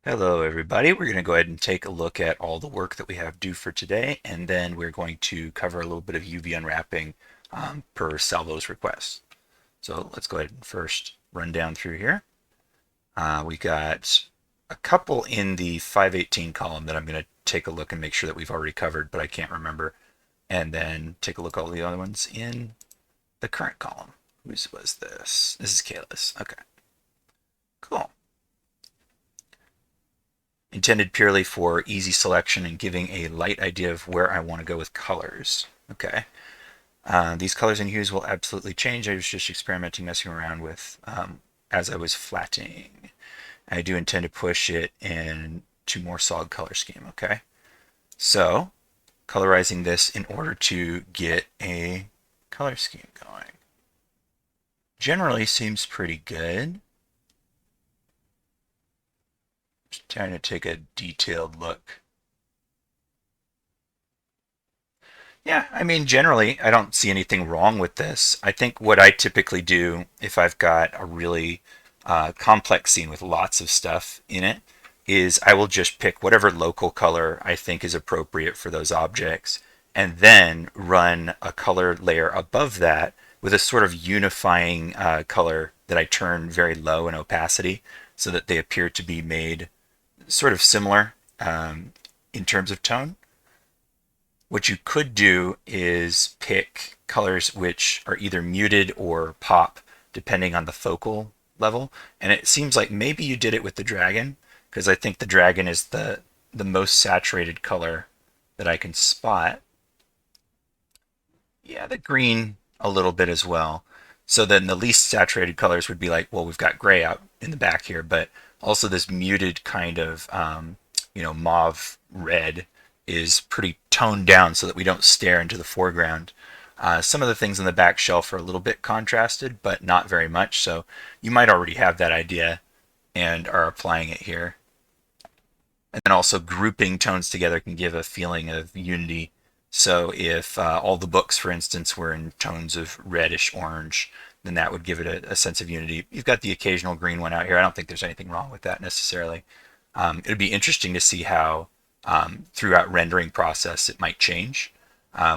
Hello, everybody. We're going to go ahead and take a look at all the work that we have due for today, and then we're going to cover a little bit of UV unwrapping per Salvo's request. So let's go ahead and first run down through here. We got a couple in the 518 column that I'm going to take a look and make sure that we've already covered, but I can't remember. And then take a look at all the other ones in the current column. Whose was this? This is Kayla's. Okay, cool. Intended purely for easy selection and giving a light idea of where I want to go with colors. Okay. These colors and hues will absolutely change. I was just experimenting, messing around with as I was flattening. I do intend to push it into more solid color scheme. Okay. So, colorizing this in order to get a color scheme going. Generally seems pretty good. Just trying to take a detailed look. Yeah, I mean, generally, I don't see anything wrong with this. I think what I typically do if I've got a really complex scene with lots of stuff in it is I will just pick whatever local color I think is appropriate for those objects and then run a color layer above that with a sort of unifying color that I turn very low in opacity so that they appear to be made sort of similar in terms of tone. What you could do is pick colors which are either muted or pop, depending on the focal level. And it seems like maybe you did it with the dragon, because I think the dragon is the most saturated color that I can spot. Yeah, the green a little bit as well. So then the least saturated colors would be like, well, we've got gray out in the back here, but also this muted kind of, mauve red is pretty toned down so that we don't stare into the foreground. Some of the things on the back shelf are a little bit contrasted, but not very much. So you might already have that idea and are applying it here. And then also grouping tones together can give a feeling of unity. So if all the books, for instance, were in tones of reddish orange, then that would give it a sense of unity. You've got the occasional green one out here. I don't think there's anything wrong with that necessarily. It would be interesting to see how throughout rendering process it might change.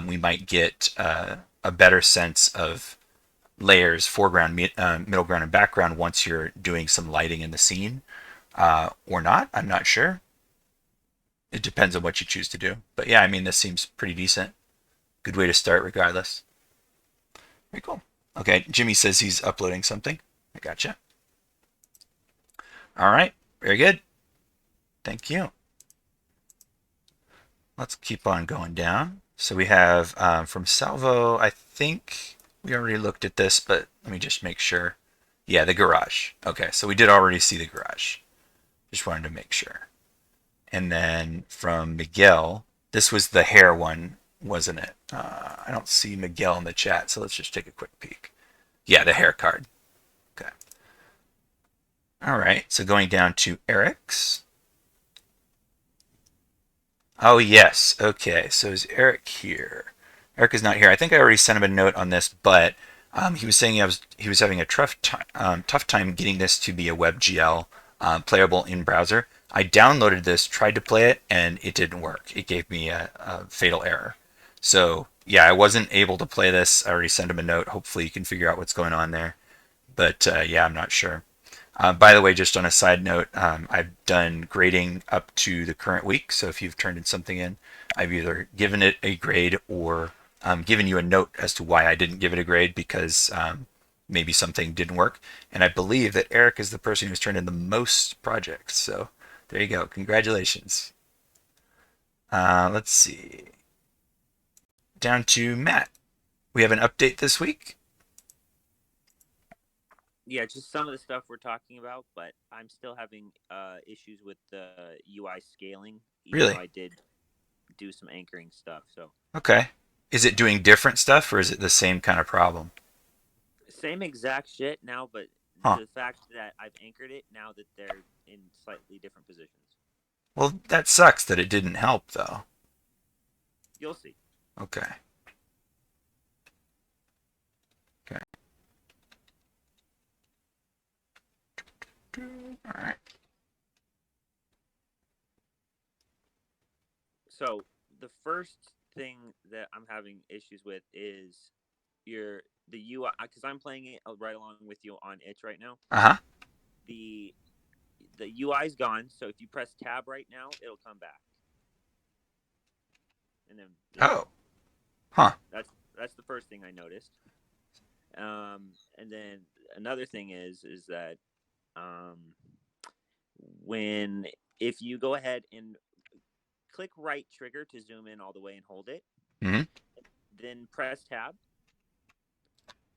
We might get a better sense of layers, foreground, middle ground, and background once you're doing some lighting in the scene, or not. I'm not sure. It depends on what you choose to do. But yeah, I mean, this seems pretty decent. Good way to start, regardless. Very cool. Okay, Jimmy says he's uploading something. I gotcha. All right, very good. Thank you. Let's keep on going down. So we have from Salvo, I think we already looked at this, but let me just make sure. Yeah, the garage. Okay, so we did already see the garage. Just wanted to make sure. And then from Miguel, this was the hair one, wasn't it? I don't see Miguel in the chat, so let's just take a quick peek. Yeah, the hair card. Okay. All right, so going down to Eric's. Oh, yes. Okay, so is Eric here? Eric is not here. I think I already sent him a note on this, but he was saying he was having a tough time getting this to be a WebGL playable in browser. I downloaded this, tried to play it, and it didn't work. It gave me a fatal error. So yeah, I wasn't able to play this. I already sent him a note. Hopefully you can figure out what's going on there. But yeah, I'm not sure. By the way, just on a side note, I've done grading up to the current week. So if you've turned in something in, I've either given it a grade or given you a note as to why I didn't give it a grade because maybe something didn't work. And I believe that Eric is the person who's turned in the most projects. So there you go. Congratulations. Let's see. Down to Matt. We have an update this week. Yeah, just some of the stuff we're talking about, but I'm still having issues with the UI scaling, even though Really? I did do some anchoring stuff. So Okay. Is it doing different stuff or is it the same kind of problem? same exact shit now, but Huh. the fact that I've anchored it now that they're in slightly different positions. Well, that sucks that it didn't help though. You'll see. Okay. Okay. All right. So the first thing that I'm having issues with is your the UI, because I'm playing it right along with you on itch right now. Uh-huh. The the UI's gone, so if you press tab right now, it'll come back, and then there you Oh, go. huh. That's the first thing I noticed. And then another thing is that um, when if you go ahead and click right trigger to zoom in all the way and hold it, Hmm. then press tab,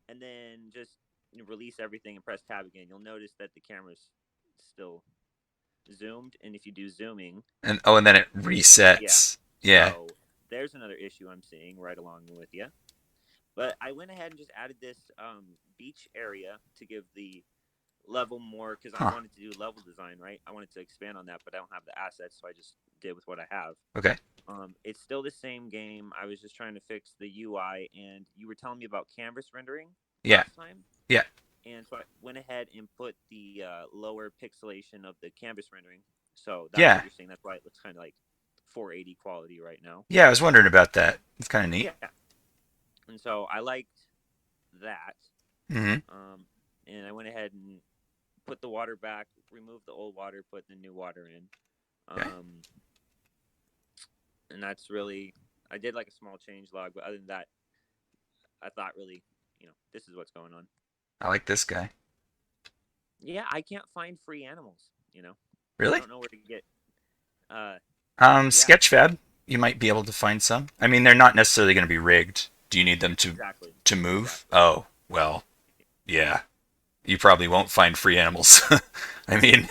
and then just release everything and press tab again, you'll notice that the camera's still zoomed. And if you do zooming, And then it yeah. resets. Yeah. So there's another issue I'm seeing right along with you. But I went ahead and just added this beach area to give the level more, because I Huh. wanted to do level design, right? I wanted to expand on that, but I don't have the assets, so I just did with what I have. Okay. It's still the same game. I was just trying to fix the UI, and you were telling me about canvas rendering Yeah. last time, Yeah. and so I went ahead and put the lower pixelation of the canvas rendering. So that's what Yeah. you're seeing. That's why it looks kind of like 480 quality right now. Yeah, I was wondering about that. It's kind of neat. Yeah, and so I liked that. Hmm. Um, and I went ahead and put the water back, removed the old water, put the new water in. Okay. And that's really, I did like a small change log, but other than that, I thought really, this is what's going on. I like this guy. Yeah, I can't find free animals. I Really? don't know where to get. Uh, yeah, Sketchfab, you might be able to find some. I mean, they're not necessarily going to be rigged. Do you need them exactly, to move? exactly. Oh, well, yeah. You probably won't find free animals. I mean,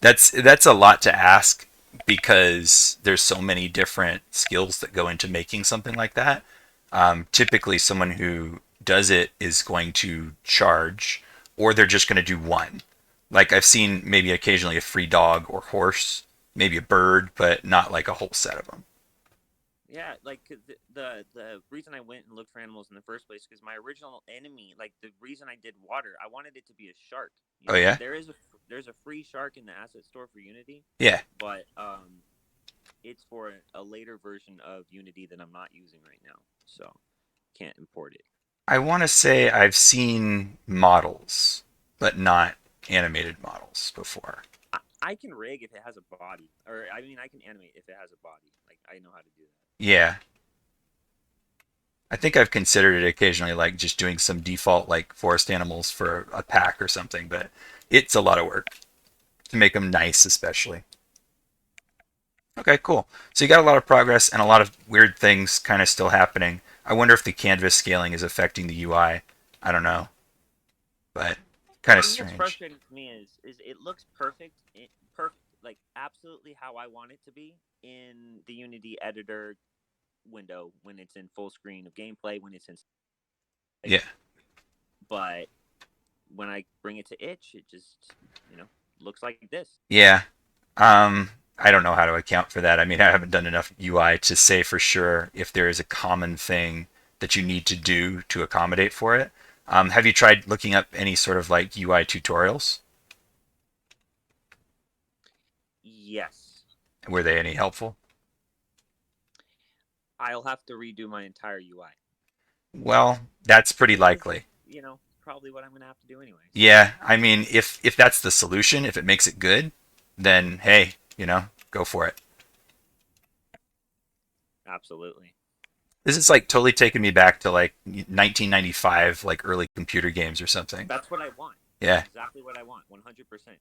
that's a lot to ask because there's so many different skills that go into making something like that. Typically, someone who does it is going to charge, or they're just going to do one. Like I've seen maybe occasionally a free dog or horse, maybe a bird, but not like a whole set of them. Yeah, like the reason I went and looked for animals in the first place, because my original enemy, like the reason I did water, I wanted it to be a shark. Oh yeah, There's a free shark in the asset store for Unity, yeah. but it's for a later version of Unity that I'm not using right now, so can't import it. I want to say I've seen models, but not animated models before. I can rig if it has a body, or I mean, I can animate if it has a body. Like I know how to do that. Yeah, I think I've considered it occasionally, like just doing some default like forest animals for a pack or something, but it's a lot of work to make them nice, especially. Okay, cool. So you got a lot of progress and a lot of weird things kind of still happening. I wonder if the canvas scaling is affecting the UI. I don't know, but kind The of thing that's strange. frustrating to me is it looks perfect, perfect, like absolutely how I want it to be in the Unity editor window when it's in full screen of gameplay, when it's in, Yeah, but when I bring it to itch, it just looks like this. yeah. I don't know how to account for that. I mean, I haven't done enough UI to say for sure if there is a common thing that you need to do to accommodate for it. Have you tried looking up any sort of like UI tutorials? Yes, Were they any helpful? I'll have to redo my entire UI, Well, that's pretty which is likely. probably what I'm gonna have to do anyway. So Yeah, I mean, if that's the solution, if it makes it good, then hey, go for it. absolutely, This is like totally taking me back to like 1995, like early computer games or something. that's what I want. That's Yeah, exactly what I want. 100%.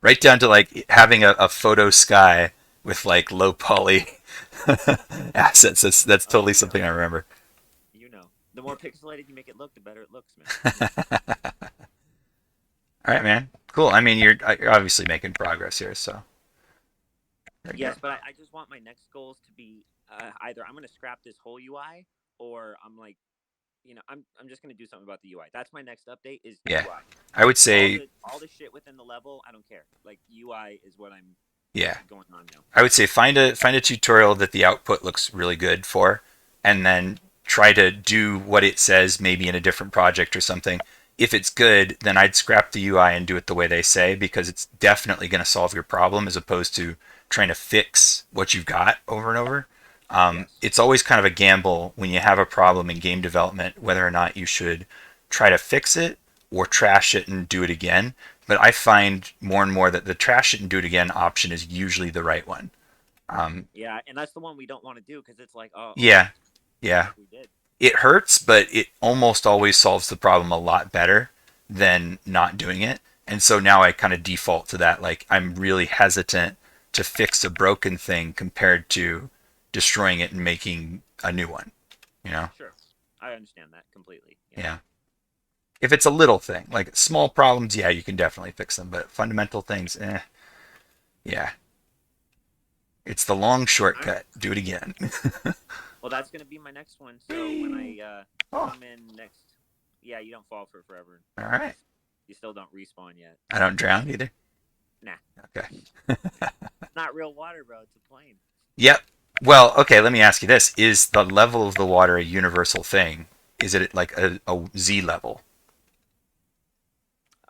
right down to like having a photo sky with like low poly assets. That's Oh, totally something I remember. the more pixelated you make it look, the better it looks, man. All right, man. Cool. I mean, you're obviously making progress here, so there you go. Yes, but I just want my next goals to be either I'm going to scrap this whole UI, or I'm like, I'm just going to do something about the UI. That's my next update is Yeah, UI. I would All say the all the shit within the level, I don't care. Like UI is what I'm yeah. going on now. I would say find a tutorial that the output looks really good for, and then try to do what it says maybe in a different project or something. if it's good, then I'd scrap the UI and do it the way they say, because it's definitely going to solve your problem as opposed to trying to fix what you've got over and over. Yes. It's always kind of a gamble when you have a problem in game development, whether or not you should try to fix it or trash it and do it again. But I find more and more that the trash it and do it again option is usually the right one. Um, Yeah, and that's the one we don't want to do because it's like, oh yeah, well, yeah. like we did. It hurts, but it almost always solves the problem a lot better than not doing it. And so now I kind of default to that. Like, I'm really hesitant to fix a broken thing compared to destroying it and making a new one, you know? Sure, I understand that completely. Yeah. Yeah. If it's a little thing, like small problems, yeah, you can definitely fix them. But fundamental things, yeah. It's the long All right. shortcut. Do it again. Well, that's gonna be my next one. So when I Oh, come in next, yeah, you don't fall for forever. all right. You still don't respawn yet. I don't drown either. Nah, Okay. it's not real water, bro. It's a plane. Yep. Well, okay, let me ask you this. Is the level of the water a universal thing? Is it like a Z level?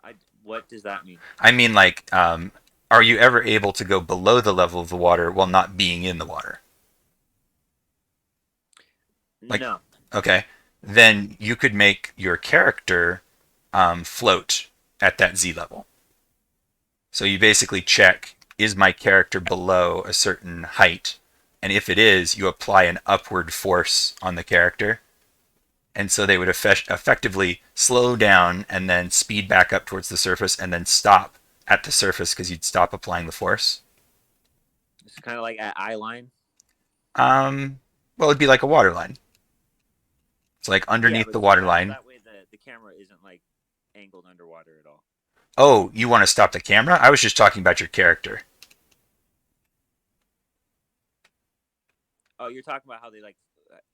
I. What does that mean? I mean, like, are you ever able to go below the level of the water while not being in the water? Like, No. okay, then you could make your character float at that Z level. So you basically check, is my character below a certain height? And if it is, you apply an upward force on the character. And so they would effectively slow down and then speed back up towards the surface and then stop at the surface because you'd stop applying the force. It's kind of like at eye line. Um, well, it'd be like a water line. It's like Yeah, underneath but the water so line. that way the camera isn't like angled underwater at all. Oh, you want to stop the camera? I was just talking about your character. Oh, you're talking about how they like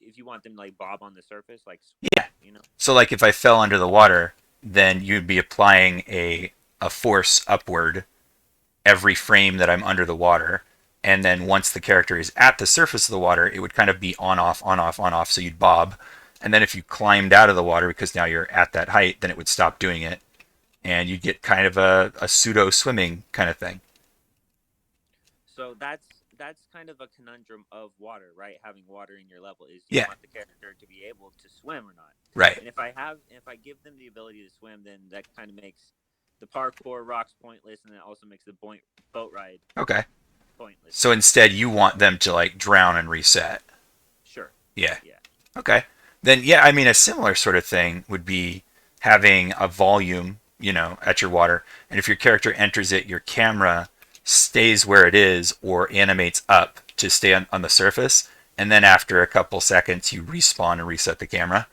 if you want them to like bob on the surface, like Yeah. you know. So like if I fell under the water, then you'd be applying a force upward every frame that I'm under the water. And then once the character is at the surface of the water, it would kind of be on off, on off, on off. So you'd bob. And then if you climbed out of the water because now you're at that height, then it would stop doing it. And you'd get kind of a pseudo swimming kind of thing. So that's kind of a conundrum of water, right? Having water in your level is you Yeah, want the character to be able to swim or not. right. And if I give them the ability to swim, then that kind of makes the parkour rocks pointless, and it also makes the boat ride Okay. pointless. So instead, you want them to like drown and reset. Sure. Yeah. Yeah. Okay. Then, yeah, I mean, a similar sort of thing would be having a volume, at your water. And if your character enters it, your camera stays where it is or animates up to stay on the surface. And then after a couple seconds, you respawn and reset the camera.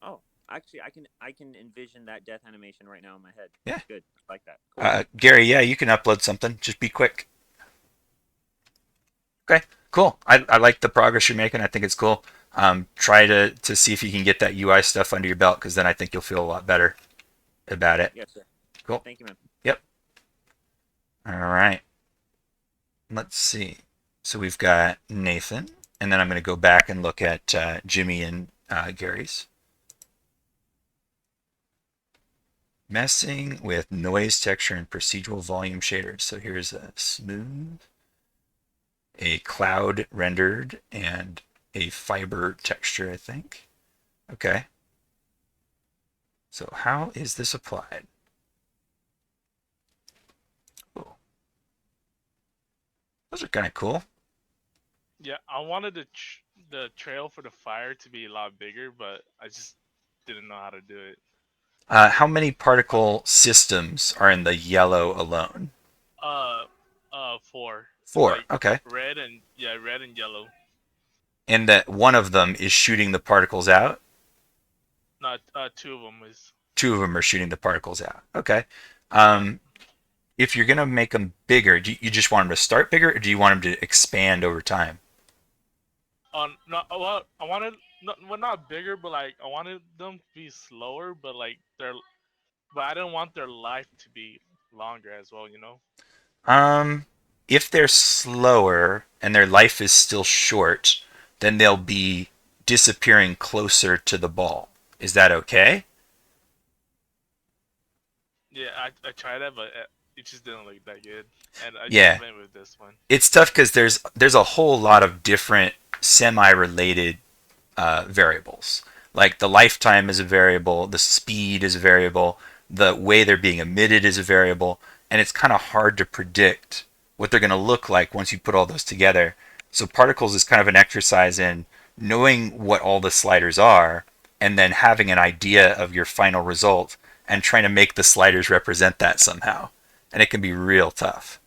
Oh, actually, I can envision that death animation right now in my head. Yeah. That's good. I like that. Cool. Gary, yeah, you can upload something. Just be quick. Okay, cool. I like the progress you're making. I think it's cool. Try to see if you can get that UI stuff under your belt because then I think you'll feel a lot better about it. Yes, sir. Cool. Thank you, man. Yep. All right. Let's see. So we've got Nathan, and then I'm going to go back and look at Jimmy and Gary's. Messing with noise, texture, and procedural volume shaders. So here's a smooth, a cloud rendered, and a fiber texture, I think. Okay. So how is this applied? Cool. Those are kind of cool. Yeah, I wanted the trail for the fire to be a lot bigger, but I just didn't know how to do it. How many particle systems are in the yellow alone? Uh, four. It's Four. like Okay. red and yellow. And that one of them is shooting the particles out. Not two of them is. Two of them are shooting the particles out. Okay. Yeah. If you're gonna make them bigger, do you just want them to start bigger, or do you want them to expand over time? No, well, I wanted not bigger, but like I wanted them to be slower, but but I didn't want their life to be longer as well. You know. Um, if they're slower and their life is still short, then they'll be disappearing closer to the ball. Is that okay? Yeah, I tried that, but it just didn't look that good, and I just Yeah, went with this one. it's tough because there's a whole lot of different semi-related variables. Like the lifetime is a variable, the speed is a variable, the way they're being emitted is a variable, and it's kind of hard to predict what they're going to look like once you put all those together. So particles is kind of an exercise in knowing what all the sliders are and then having an idea of your final result and trying to make the sliders represent that somehow. And it can be real tough.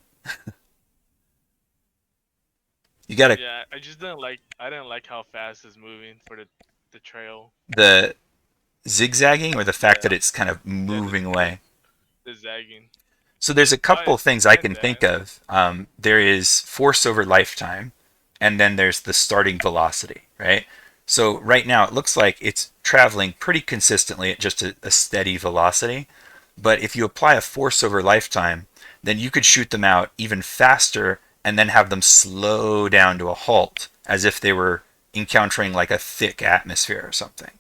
You got to Yeah, I didn't like how fast it's moving for the trail. the zigzagging or the fact Yeah, that it's kind of yeah, moving away. the zagging. So there's a couple Oh, of things I and can that. think of. There is force over lifetime, and then there's the starting velocity, right? So right now it looks like it's traveling pretty consistently at just a steady velocity. But if you apply a force over lifetime, then you could shoot them out even faster and then have them slow down to a halt as if they were encountering like a thick atmosphere or something.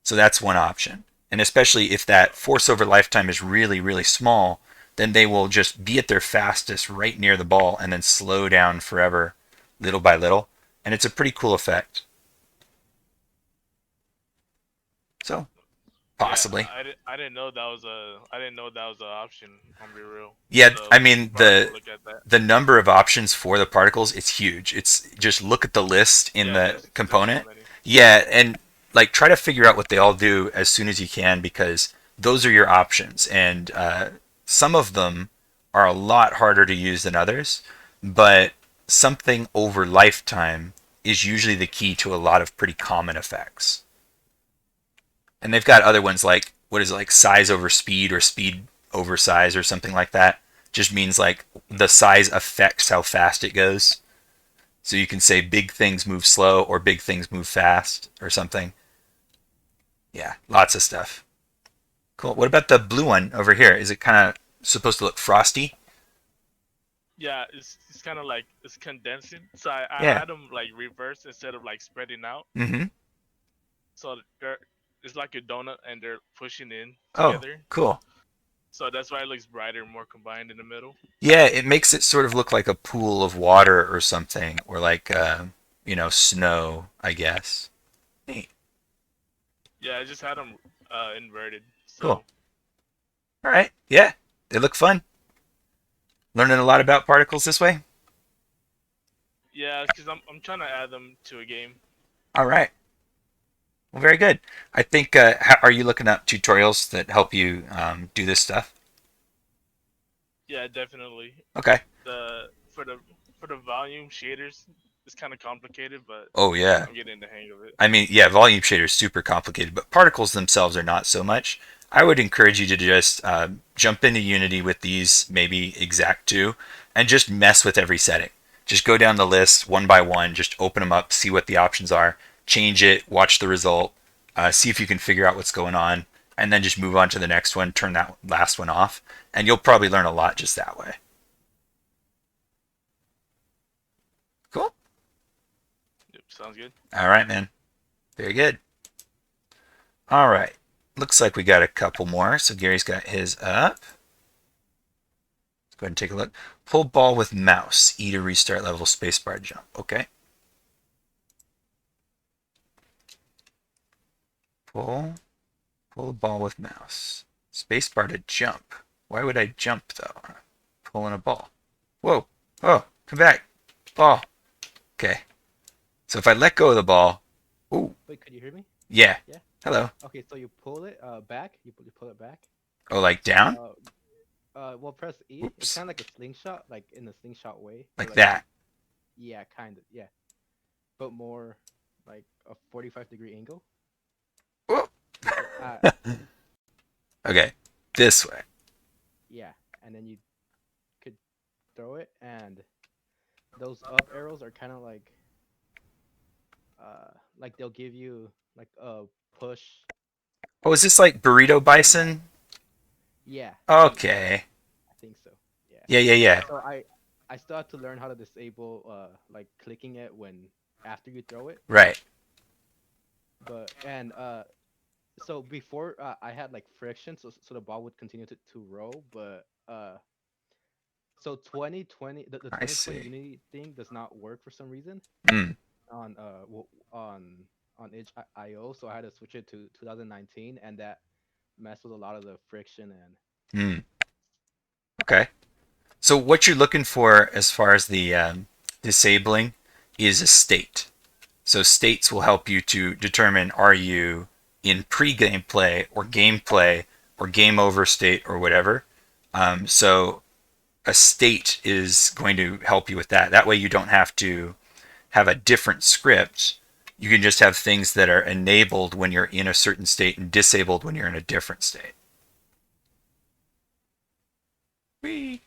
So that's one option. And especially if that force over lifetime is really, really small, then they will just be at their fastest right near the ball and then slow down forever, little by little. And it's a pretty cool effect. So, Yeah, possibly. I didn't know that was a I didn't know that was an option. I'm be real. Yeah, So I mean probably gonna look at that. the number of options for the particles, it's huge. It's just look at the list in Yeah, the there's so component. many. Yeah, and like try to figure out what they all do as soon as you can because those are your options, and some of them are a lot harder to use than others. But something over lifetime is usually the key to a lot of pretty common effects. And they've got other ones like what is it, like size over speed or speed over size or something like that. Just means like the Hmm. size affects how fast it goes. So you can say big things move slow or big things move fast or something. Yeah, lots of stuff. Cool. What about the blue one over here? Is it kind of supposed to look frosty? Yeah, it's kind of like it's condensing. So I Yeah. had them like reverse instead of like spreading out. Mm-hmm. So they're it's like a donut and they're pushing in Oh, together. cool. So that's why it looks brighter, more combined in the middle. Yeah, it makes it sort of look like a pool of water or something, or like snow, I guess. Neat. Yeah, I just had them inverted. Cool. So All right. Yeah, they look fun. Learning a lot about particles this way. yeah, because I'm trying to add them to a game. All right. Well, very good. I think. Are you looking up tutorials that help you do this stuff? Yeah, definitely. Okay. The for the volume shaders, it's kind of complicated, but Oh yeah. I'm getting the hang of it. I mean, yeah, volume shader is super complicated, but particles themselves are not so much. I would encourage you to just jump into Unity with these, maybe Exact 2, and just mess with every setting. Just go down the list one by one, just open them up, see what the options are, change it, watch the result, see if you can figure out what's going on, and then just move on to the next one, turn that last one off, and you'll probably learn a lot just that way. Cool. Yep, sounds good. All right, man. Very good. All right. Looks like we got a couple more. So Gary's got his up. Let's go ahead and take a look. Pull ball with mouse. E to restart level spacebar jump. Okay. Pull. Pull the ball with mouse. Spacebar to jump. Why would I jump though? Pulling a ball. Whoa. Oh, come back. Ball. Okay. So if I let go of the ball. Ooh. Wait, could you hear me? Yeah. Yeah. Hello. Okay, so you pull it back. You pull it back. Oh, like down? Uh, well, press E. It's Oops. kind of like a slingshot, like in a slingshot way. Like like that. yeah, kind of. Yeah, but more like a 45-degree angle. Whoa. Uh, Okay. This way. yeah, and then you could throw it, and those up arrows are kind of like they'll give you like a push Oh, is this like Burrito to the left. Bison? Yeah, Okay. I think so. Yeah. Yeah, yeah, yeah. So I still have to learn how to disable like clicking it when after you throw it. Right. But and So before I had like friction, so the ball would continue to roll, but so 2020 the I 2020 see. Unity thing does not work for some reason Mm, on itch.io, so I had to switch it to 2019, and that messed with a lot of the friction and mm. Okay. So what you're looking for as far as the disabling is a state. So states will help you to determine are you in pre-game play or gameplay or game over state or whatever. So a state is going to help you with that. That way you don't have to have a different script. You can just have things that are enabled when you're in a certain state and disabled when you're in a different state. Whee!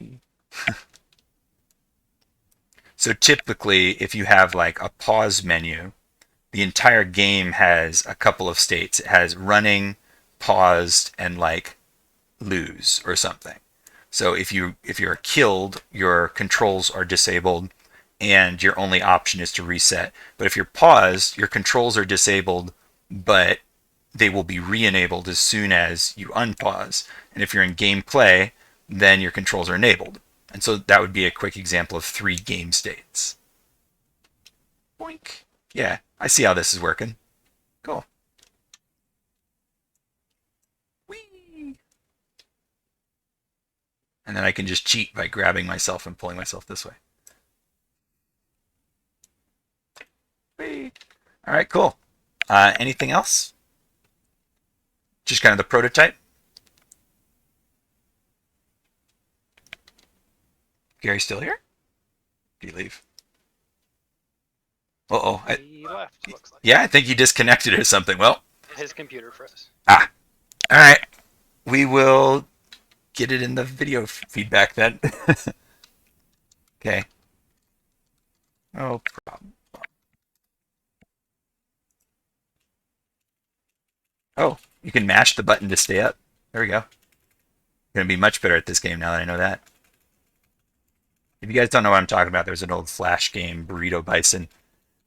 So typically, if you have like a pause menu, the entire game has a couple of states. It has running, paused, and like lose or something. So if you're killed, your controls are disabled and your only option is to reset. But if you're paused, your controls are disabled, but they will be re-enabled as soon as you unpause. And if you're in gameplay, then your controls are enabled. And so that would be a quick example of 3 game states. Boink. Yeah, I see how this is working. Cool. Whee! And then I can just cheat by grabbing myself and pulling myself this way. Whee! All right, cool. Anything else? Just kind of the prototype. Gary still here? Did he leave? Uh-oh. He left, looks like. Yeah, I think he disconnected or something. Well, His computer froze. all right. We will get it in the video feedback then. Okay. No problem. Oh, you can mash the button to stay up. There we go. Gonna be much better at this game now that I know that. If you guys don't know what I'm talking about, there's an old Flash game, Burrito Bison,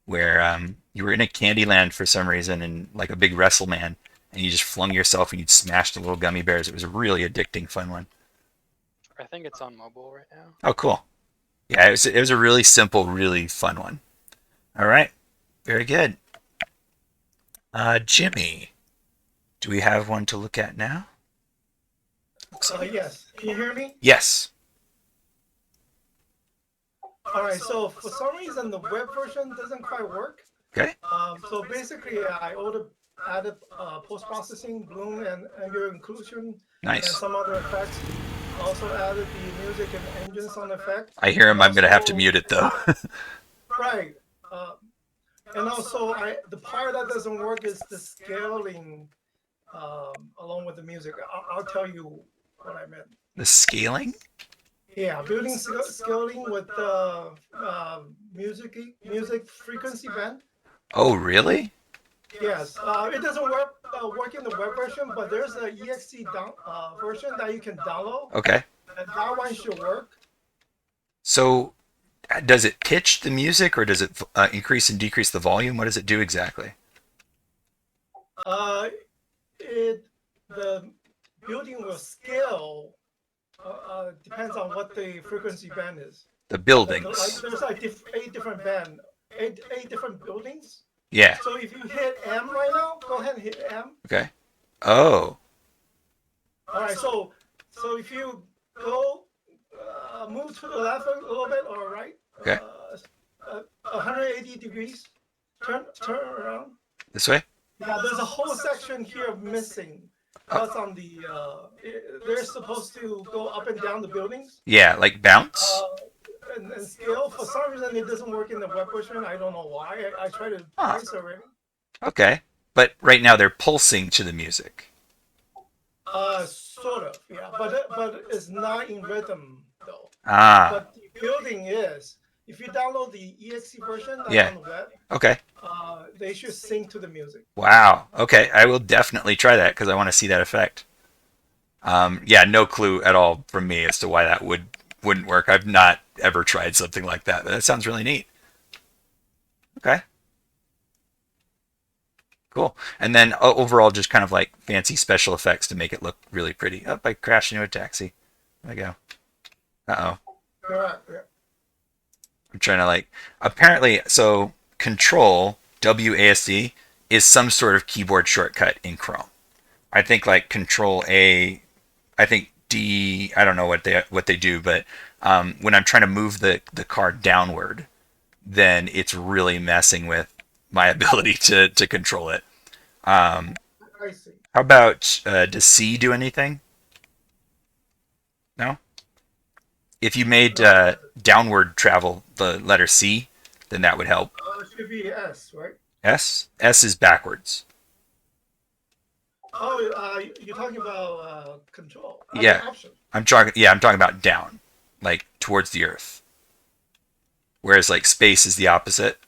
where you were in a candy land for some reason and like a big wrestle man, and you just flung yourself and you'd smash the little gummy bears. It was a really addicting, fun one. I think it's on mobile right now. Oh, cool. Yeah, it was a really simple, really fun one. All right. Very good. Jimmy, do we have one to look at now? Yes. Can you hear me? Yes. All right. So for some reason, the web version doesn't quite work. Okay. So basically, added post-processing, bloom, and ambient inclusion, and Nice. some other effects. Also added the music and engine sound effect. I hear him. I'm going to have to mute it, though. Right. And also, the part that doesn't work is the scaling along with the music. I'll tell you what I meant. The scaling? Yeah, building scaling with music frequency band. Oh, really? Yes, it doesn't work in the web version, but there's a exe version that you can download, Okay. and that one should work. So, does it pitch the music or does it increase and decrease the volume? What does it do exactly? The building will scale. Depends on what the frequency band is. The buildings. There's like 8 different band, eight different buildings. Yeah. So if you hit M right now, go ahead and hit M. Okay. Oh. All right. So if you go move to the left a little bit or right. Okay. 180 degrees. Turn around. This way? Yeah, there's a whole section here missing. That's on the. They're supposed to go up and down the buildings. Yeah, like bounce? And scale. For some reason, it doesn't work in the web version. I don't know why. I tried it twice already. Okay. But right now they're pulsing to the music. Sort of, yeah. But it's not in rhythm though. Ah. But the building is. If you download the exe version that's Yeah. on the web, Okay. they should sync to the music. Wow. Okay. I will definitely try that because I want to see that effect. Yeah, no clue at all from me as to why that wouldn't work. I've not ever tried something like that, but that sounds really neat. Okay. Cool. And then overall, just kind of like fancy special effects to make it look really pretty. Up, I crashed into a taxi. There I go. Uh-oh. Correct. Yeah. I'm trying to like, apparently, so Control, WASD, is some sort of keyboard shortcut in Chrome. I think like Control A, I think D, I don't know what they do, but when I'm trying to move the car downward, then it's really messing with my ability to control it. I see. How about, does C do anything? No? If you made downward travel the letter C, then that would help. It should be S, right? S? S is backwards. Oh, you're talking about control. Yeah. Option. I'm talking about down, like towards the earth. Whereas like space is the opposite.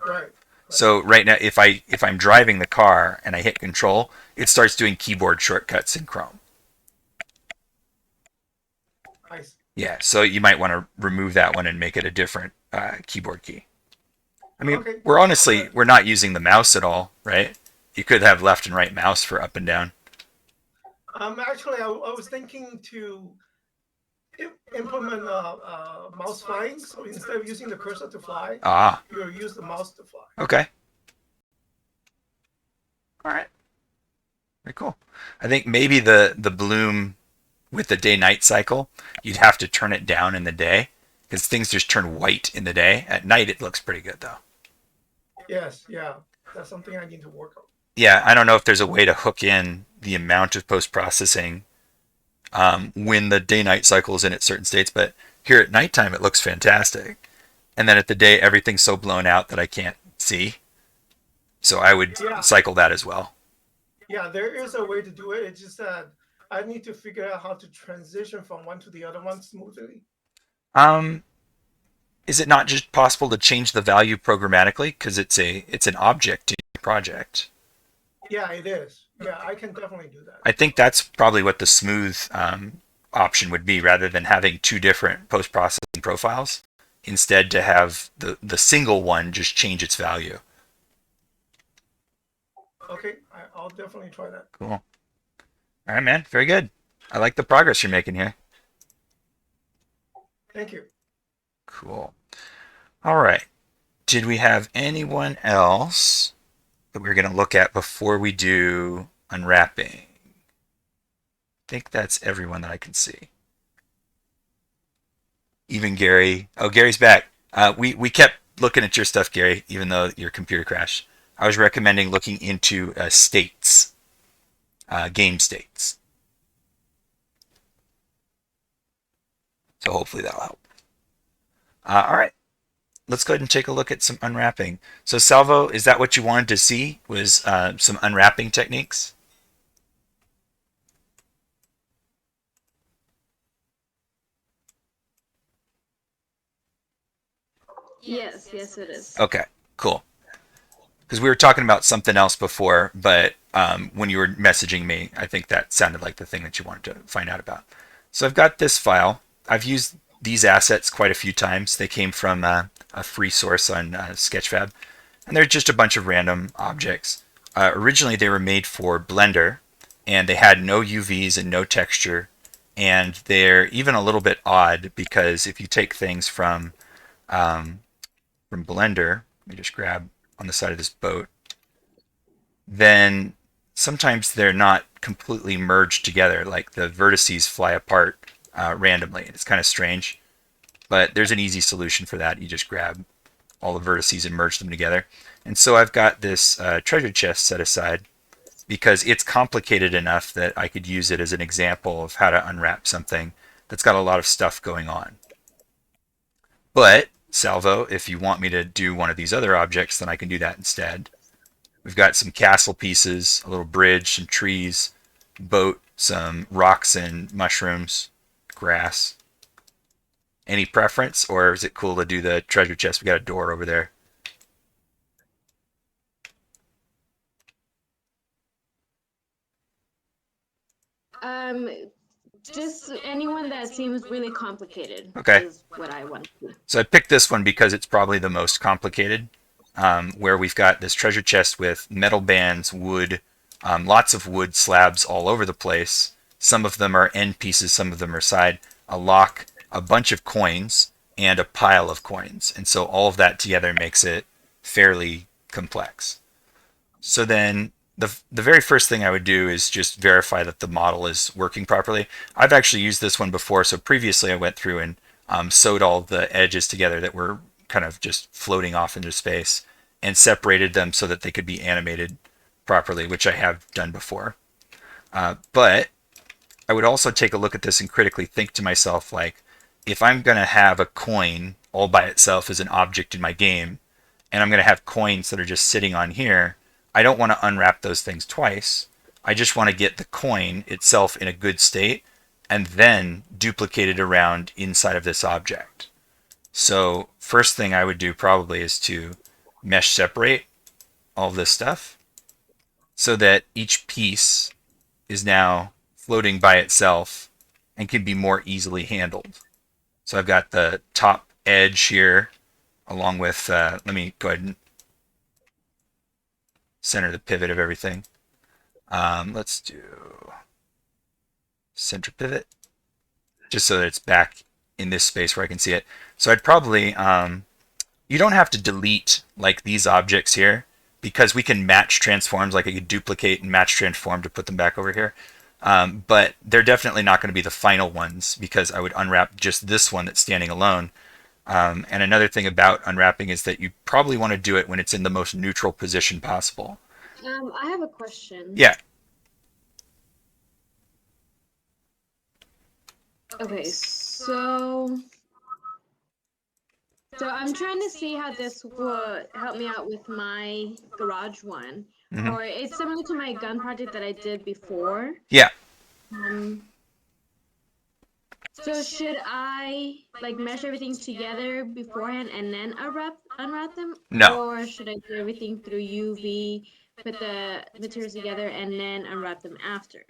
Right. So right now, if I'm driving the car and I hit Control, it starts doing keyboard shortcuts in Chrome. I see. Yeah, so you might want to remove that one and make it a different keyboard key. I mean, Okay. we're not using the mouse at all, right? You could have left and right mouse for up and down. Actually, I was thinking to implement mouse flying. So instead of using the cursor to fly, Ah, you use the mouse to fly. okay. All right. Very cool. I think maybe the bloom with the day-night cycle, you'd have to turn it down in the day because things just turn white in the day. At night, it looks pretty good though. Yes, yeah, that's something I need to work on. Yeah, I don't know if there's a way to hook in the amount of post-processing when the day-night cycle is in at certain states, but here at nighttime, it looks fantastic. And then at the day, everything's so blown out that I can't see. So I would cycle that as well. Yeah, there is a way to do it. It's just that I need to figure out how to transition from one to the other one smoothly. Is it not just possible to change the value programmatically because it's an object in your project? Yeah, it is. Yeah, I can definitely do that. I think that's probably what the smooth option would be, rather than having two different post-processing profiles. Instead, to have the single one just change its value. Okay, I'll definitely try that. Cool. All right, man. Very good. I like the progress you're making here. Thank you. Cool. All right. Did we have anyone else that we're going to look at before we do unwrapping? I think that's everyone that I can see. Even Gary. Oh, Gary's back. We kept looking at your stuff, Gary, even though your computer crashed. I was recommending looking into states, game states. So hopefully that'll help. All right. Let's go ahead and take a look at some unwrapping. So Salvo, is that what you wanted to see, was some unwrapping techniques? Yes, yes it is. Okay, cool. Because we were talking about something else before, but when you were messaging me, I think that sounded like the thing that you wanted to find out about. So I've got this file. I've used these assets quite a few times. They came from a free source on Sketchfab, and they're just a bunch of random objects. Originally, they were made for Blender, and they had no UVs and no texture, and they're even a little bit odd because if you take things from Blender, let me just grab on the side of this boat, then sometimes they're not completely merged together, like the vertices fly apart randomly. It's kind of strange, but there's an easy solution for that. You just grab all the vertices and merge them together. And so I've got this treasure chest set aside because it's complicated enough that I could use it as an example of how to unwrap something that's got a lot of stuff going on. But Salvo, if you want me to do one of these other objects, then I can do that instead. We've got some castle pieces, a little bridge, some trees, boat, some rocks and mushrooms, grass. Any preference, or is it cool to do the treasure chest? We got a door over there. Just anyone that seems really complicated. Okay. Is what I want to do. So I picked this one because it's probably the most complicated. where we've got this treasure chest with metal bands, wood, lots of wood slabs all over the place. Some of them are end pieces, some of them are side, a lock, a bunch of coins, and a pile of coins. And so all of that together makes it fairly complex. So then the very first thing I would do is just verify that the model is working properly. I've actually used this one before. So previously I went through and sewed all the edges together that were kind of just floating off into space and separated them so that they could be animated properly, which I have done before. But I would also take a look at this and critically think to myself, like, if I'm going to have a coin all by itself as an object in my game, and I'm going to have coins that are just sitting on here, I don't want to unwrap those things twice. I just want to get the coin itself in a good state and then duplicate it around inside of this object. So first thing I would do probably is to mesh separate all this stuff so that each piece is now floating by itself and can be more easily handled. So I've got the top edge here along with, let me go ahead and center the pivot of everything. Let's do center pivot, just so that it's back in this space where I can see it. So I'd probably, you don't have to delete like these objects here because we can match transforms, like I could duplicate and match transform to put them back over here. But they're definitely not going to be the final ones because I would unwrap just this one that's standing alone. And another thing about unwrapping is that you probably want to do it when it's in the most neutral position possible. I have a question. Yeah. Okay, so I'm trying to see how this would help me out with my garage one. Mhm. Or it's similar to my gun project that I did before. Yeah. So should I like mesh everything together beforehand and then unwrap them? No. Or should I do everything through UV, put the materials together, and then unwrap them after?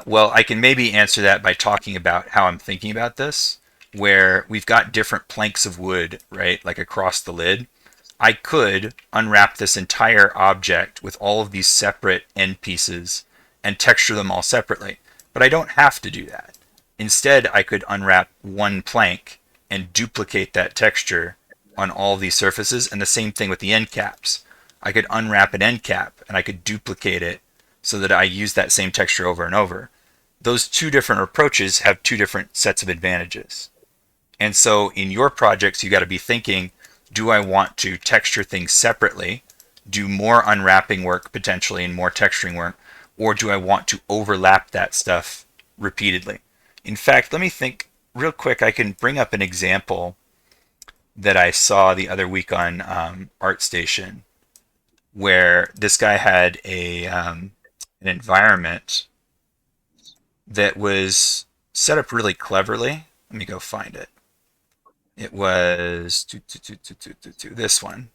Well, I can maybe answer that by talking about how I'm thinking about this, where we've got different planks of wood, right, like across the lid. I could unwrap this entire object with all of these separate end pieces and texture them all separately, but I don't have to do that. Instead, I could unwrap one plank and duplicate that texture on all these surfaces, and the same thing with the end caps. I could unwrap an end cap and I could duplicate it so that I use that same texture over and over. Those two different approaches have two different sets of advantages. And so in your projects, you got to be thinking, do I want to texture things separately, do more unwrapping work potentially and more texturing work, or do I want to overlap that stuff repeatedly? In fact, let me think real quick. I can bring up an example that I saw the other week on ArtStation, where this guy had an environment that was set up really cleverly. Let me go find it. It was this one.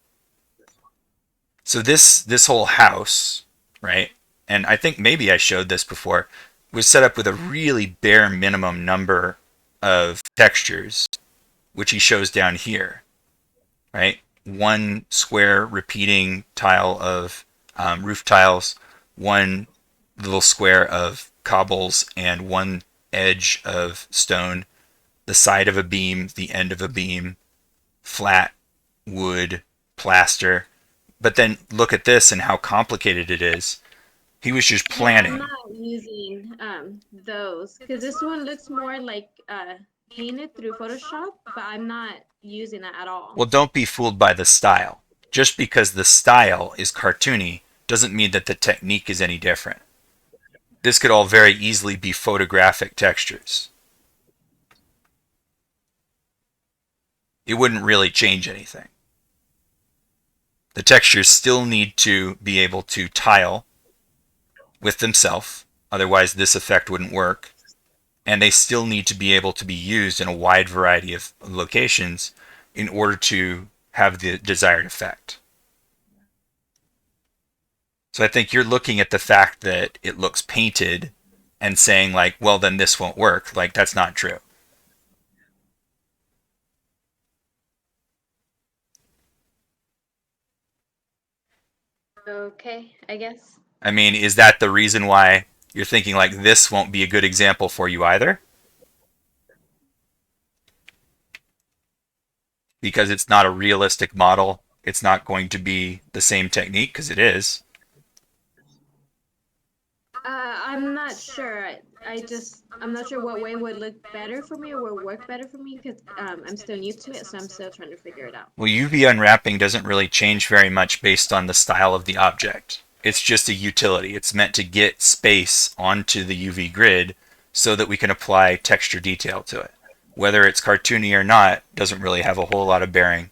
So this whole house, right? And I think maybe I showed this before, was set up with a really bare minimum number of textures, which he shows down here, right? One square repeating tile of roof tiles, one little square of cobbles, and one edge of stone, the side of a beam, the end of a beam, flat wood, plaster. But then look at this and how complicated it is. He was just planning. Yeah, I'm not using those because this one looks more like painted through Photoshop, but I'm not using that at all. Well, don't be fooled by the style. Just because the style is cartoony doesn't mean that the technique is any different. This could all very easily be photographic textures. It wouldn't really change anything. The textures still need to be able to tile with themselves, otherwise this effect wouldn't work. And they still need to be able to be used in a wide variety of locations in order to have the desired effect. So I think you're looking at the fact that it looks painted and saying like, well, then this won't work. Like, that's not true. Okay, I guess. I mean, is that the reason why you're thinking like this won't be a good example for you either? Because it's not a realistic model. It's not going to be the same technique because it is. I'm not sure. I'm not sure what way would look better for me or would work better for me because I'm still new to it, so I'm still trying to figure it out. Well, UV unwrapping doesn't really change very much based on the style of the object. It's just a utility. It's meant to get space onto the UV grid so that we can apply texture detail to it. Whether it's cartoony or not doesn't really have a whole lot of bearing.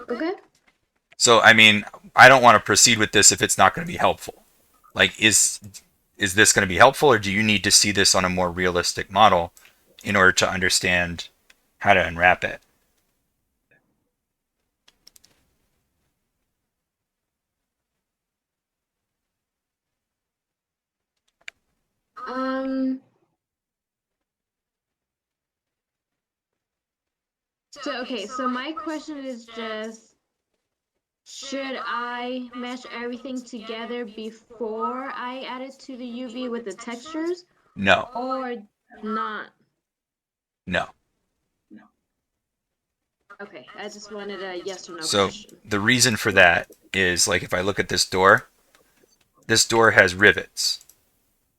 Okay. So, I mean, I don't want to proceed with this if it's not going to be helpful. Like, is this going to be helpful, or do you need to see this on a more realistic model in order to understand how to unwrap it? Um. So okay, so my question is just, should I mesh everything together before I add it to the UV with the textures, No, or not? no. Okay, I just wanted a yes or no So question. the reason for that is, like, if I look at this door has rivets.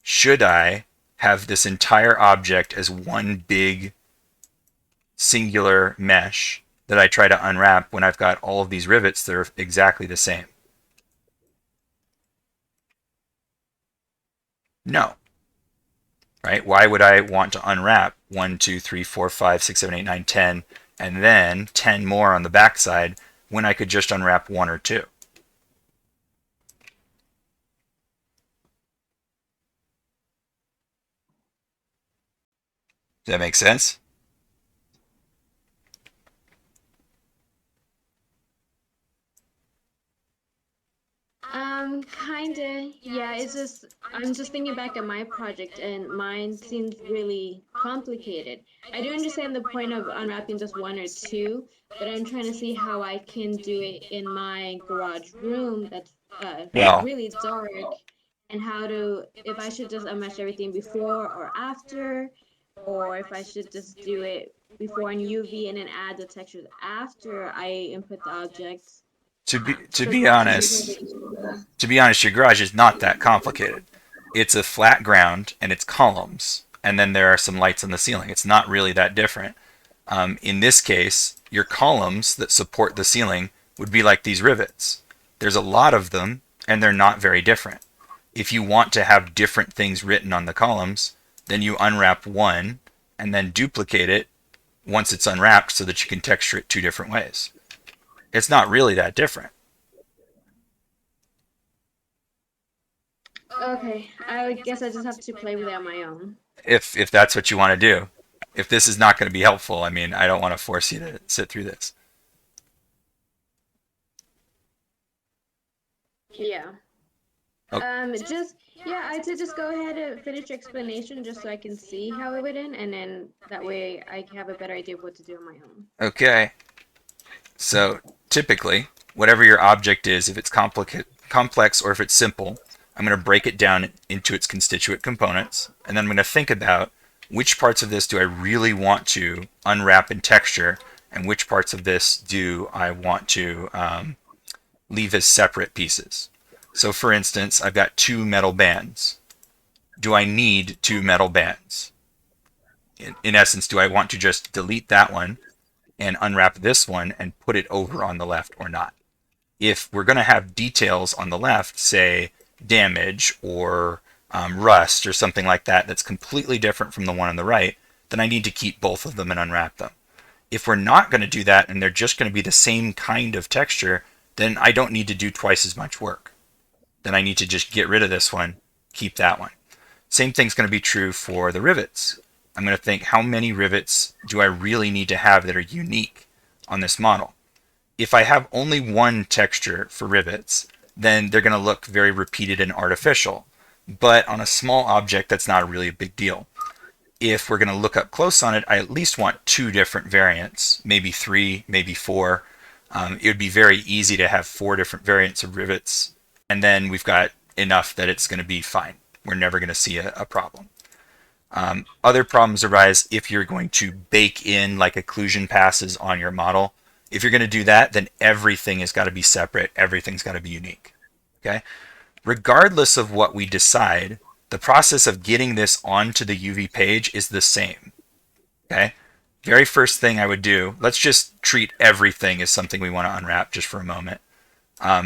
Should I have this entire object as one big singular mesh that I try to unwrap when I've got all of these rivets that are exactly the same? No. Right? Why would I want to unwrap 1, 2, 3, 4, 5, 6, 7, 8, 9, 10, and then 10 more on the backside when I could just unwrap 1 or 2? Does that make sense? Kinda. Yeah, it's just I'm just thinking back at my project and mine seems really complicated. I do understand the point of unwrapping just one or two, but I'm trying to see how I can do it in my garage room that's Well, really dark, and how to, if I should just unmesh everything before or after, or if I should just do it before in UV and then add the textures after I input the objects. to be to Because be that seems a honest, bit easier. to be honest, your garage is not that complicated. It's a flat ground and it's columns, and then there are some lights on the ceiling. It's not really that different. In this case, your columns that support the ceiling would be like these rivets. There's a lot of them, and they're not very different. If you want to have different things written on the columns, then you unwrap one and then duplicate it once it's unwrapped so that you can texture it two different ways. It's not really that different. Okay, I guess I just have to play with it on my own. If that's what you want to do. If this is not going to be helpful, I mean, I don't want to force you to sit through this. Yeah. Oh. Just yeah, I'd say just go ahead and finish your explanation just so I can see how it would end, and then that way I can have a better idea of what to do on my own. Okay. So typically, whatever your object is, if it's complex or if it's simple, I'm going to break it down into its constituent components, and then I'm going to think about which parts of this do I really want to unwrap in texture, and which parts of this do I want to leave as separate pieces. So for instance, I've got two metal bands. Do I need two metal bands? In essence, do I want to just delete that one and unwrap this one and put it over on the left or not? If we're going to have details on the left, say damage or rust or something like that, that's completely different from the one on the right, then I need to keep both of them and unwrap them. If we're not going to do that and they're just going to be the same kind of texture, then I don't need to do twice as much work. Then I need to just get rid of this one, keep that one. Same thing's going to be true for the rivets. I'm going to think, how many rivets do I really need to have that are unique on this model? If I have only one texture for rivets, then they're going to look very repeated and artificial. But on a small object, that's not really a big deal. if we're going to look up close on it, I at least want 2 different variants, maybe 3, maybe 4. It would be very easy to have 4 different variants of rivets, and then we've got enough that it's going to be fine. We're never going to see a problem. Other problems arise if you're going to bake in like occlusion passes on your model. If you're going to do that, then everything has got to be separate. Everything's got to be unique. Okay? Regardless of what we decide, the process of getting this onto the UV page is the same. Okay? Very first thing I would do, let's just treat everything as something we want to unwrap just for a moment,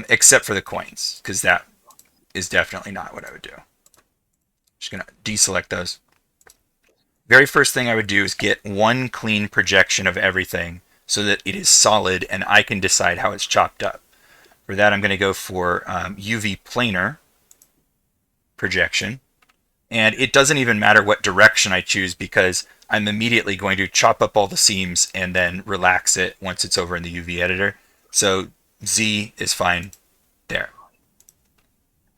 except for the coins, because that is definitely not what I would do. Just going to deselect those. Very first thing I would do is get one clean projection of everything so that it is solid and I can decide how it's chopped up. For that, I'm going to go for UV planar projection. And it doesn't even matter what direction I choose because I'm immediately going to chop up all the seams and then relax it once it's over in the UV editor. So Z is fine there.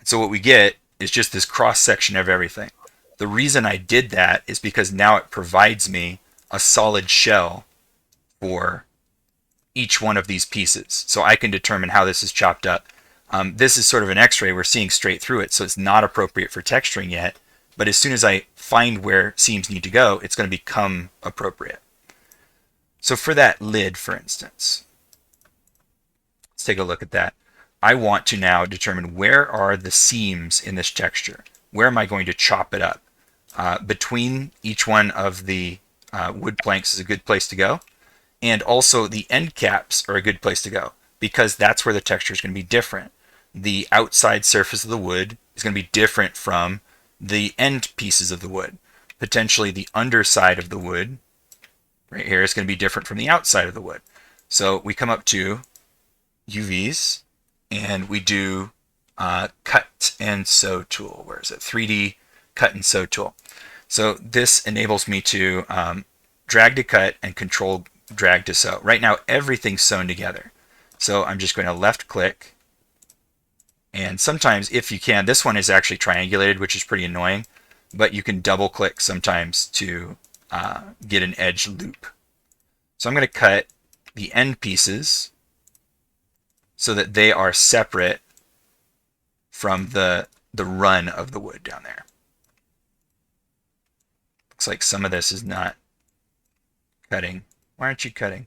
So what we get is just this cross section of everything. The reason I did that is because now it provides me a solid shell for each one of these pieces. So I can determine how this is chopped up. This is sort of an x-ray. We're seeing straight through it, so it's not appropriate for texturing yet. But as soon as I find where seams need to go, it's going to become appropriate. So for that lid, for instance, let's take a look at that. I want to now determine where are the seams in this texture. Where am I going to chop it up? Between each one of the wood planks is a good place to go. And also the end caps are a good place to go because that's where the texture is going to be different. The outside surface of the wood is going to be different from the end pieces of the wood. Potentially the underside of the wood right here is going to be different from the outside of the wood. So we come up to UVs and we do cut and sew tool. Where is it? 3D cut and sew tool. So this enables me to drag to cut and control drag to sew. Right now everything's sewn together. So I'm just going to left click, and sometimes if you can, this one is actually triangulated, which is pretty annoying, but you can double click sometimes to get an edge loop. So I'm going to cut the end pieces so that they are separate from the run of the wood down there. Looks like some of this is not cutting. Why aren't you cutting?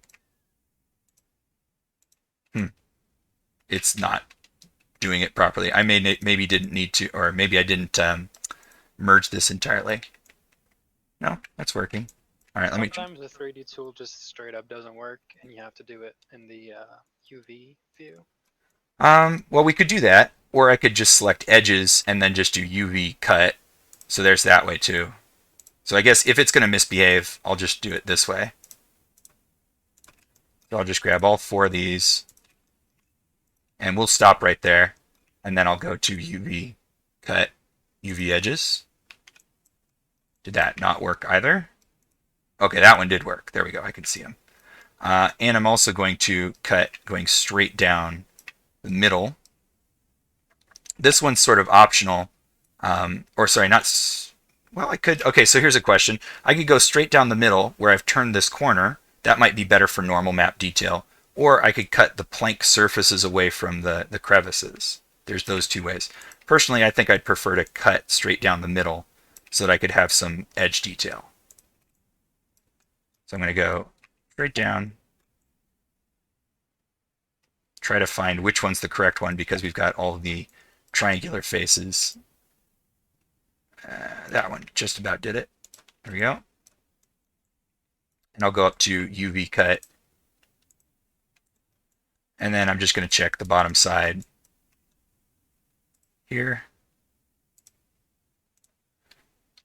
It's not doing it properly. I maybe didn't need to, or maybe I didn't merge this entirely. No, that's working. All right, let me. Sometimes the 3D tool just straight up doesn't work, and you have to do it in the UV view. Well, we could do that, or I could just select edges and then just do UV cut. So there's that way too. So I guess if it's going to misbehave, I'll just do it this way. So I'll just grab all 4 of these, and we'll stop right there, and then I'll go to UV cut, UV edges. Did that not work either? Okay, that one did work. There we go. I can see them. And I'm also going to cut going straight down the middle. This one's sort of optional. Or sorry, not... Well, I could... Okay, so here's a question. I could go straight down the middle where I've turned this corner. That might be better for normal map detail. Or I could cut the plank surfaces away from the crevices. There's those 2 ways. Personally, I think I'd prefer to cut straight down the middle so that I could have some edge detail. So I'm going to go straight down. Try to find which one's the correct one because we've got all the triangular faces. That one just about did it. There we go. And I'll go up to UV cut. And then I'm just going to check the bottom side here.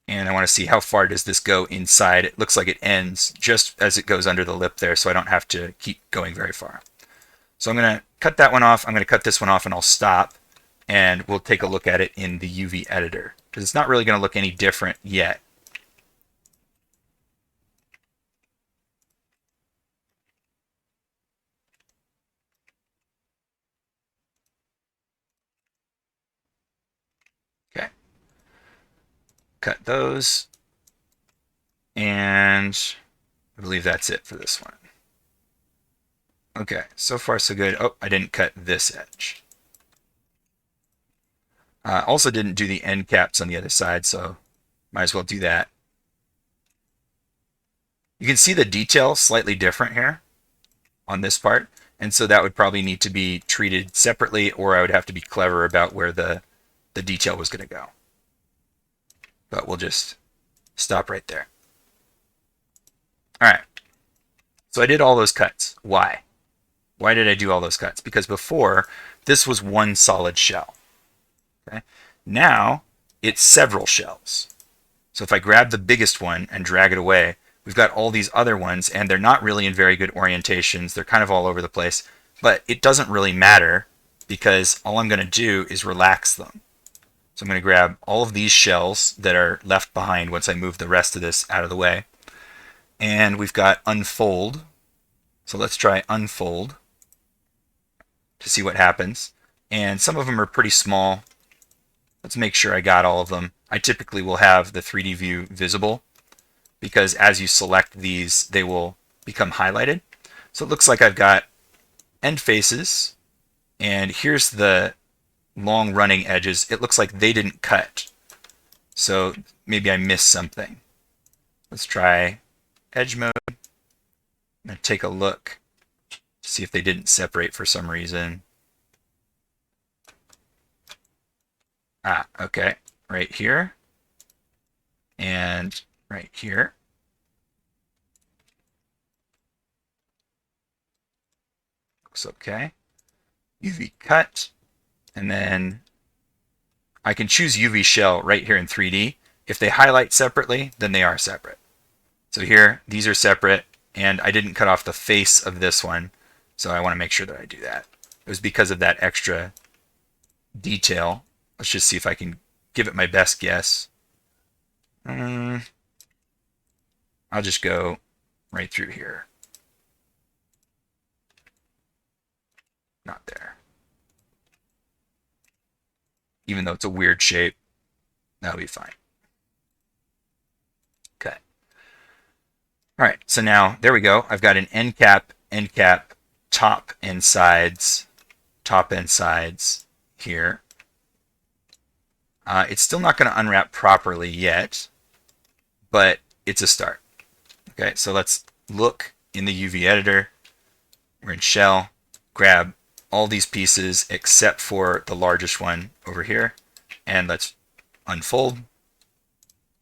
And I want to see how far does this go inside. It looks like it ends just as it goes under the lip there, so I don't have to keep going very far. So I'm going to cut that one off. I'm going to cut this one off, and I'll stop. And we'll take a look at it in the UV editor, because it's not really going to look any different yet. Okay. Cut those. And I believe that's it for this one. Okay, so far so good. Oh, I didn't cut this edge. Also didn't do the end caps on the other side, so might as well do that. You can see the detail slightly different here on this part, and so that would probably need to be treated separately, or I would have to be clever about where the detail was going to go. But we'll just stop right there. All right, so I did all those cuts. Why? Why did I do all those cuts? Because before, this was one solid shell. Okay? Now, it's several shells. So if I grab the biggest one and drag it away, we've got all these other ones, and they're not really in very good orientations. They're kind of all over the place. But it doesn't really matter, because all I'm going to do is relax them. So I'm going to grab all of these shells that are left behind once I move the rest of this out of the way. And we've got unfold. So let's try unfold to see what happens. And some of them are pretty small. Let's make sure I got all of them. I typically will have the 3D view visible, because as you select these, they will become highlighted. So it looks like I've got end faces, and here's the long running edges. It looks like they didn't cut. So maybe I missed something. Let's try edge mode. I'm going to take a look to see if they didn't separate for some reason. Ah, okay. Right here. And right here. Looks okay. UV cut. And then I can choose UV shell right here in 3D. If they highlight separately, then they are separate. So here, these are separate, and I didn't cut off the face of this one, so I want to make sure that I do that. It was because of that extra detail. Let's just see if I can give it my best guess. I'll just go right through here. Not there. Even though it's a weird shape, that'll be fine. Okay. All right, so now there we go. I've got an end cap, top and sides here. It's still not going to unwrap properly yet, but it's a start. Okay, so let's look in the UV editor. We're in shell, grab all these pieces except for the largest one over here, and let's unfold.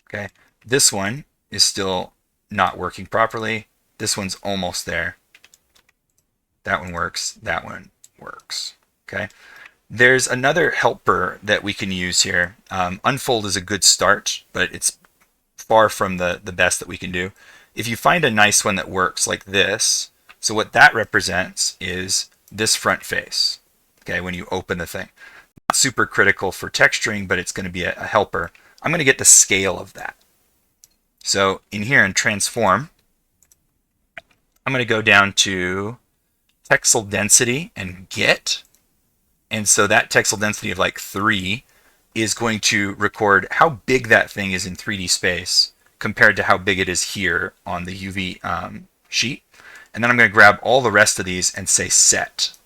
Okay, this one is still not working properly. This one's almost there. That one works. That one works. Okay. There's another helper that we can use here. Unfold is a good start, but it's far from the best that we can do. If you find a nice one that works like this, so what that represents is this front face, okay, when you open the thing. Not super critical for texturing, but it's going to be a helper. I'm going to get the scale of that. So in here in transform, I'm going to go down to texel density and get. And so that texel density of like 3 is going to record how big that thing is in 3D space compared to how big it is here on the UV sheet. And then I'm going to grab all the rest of these and say set.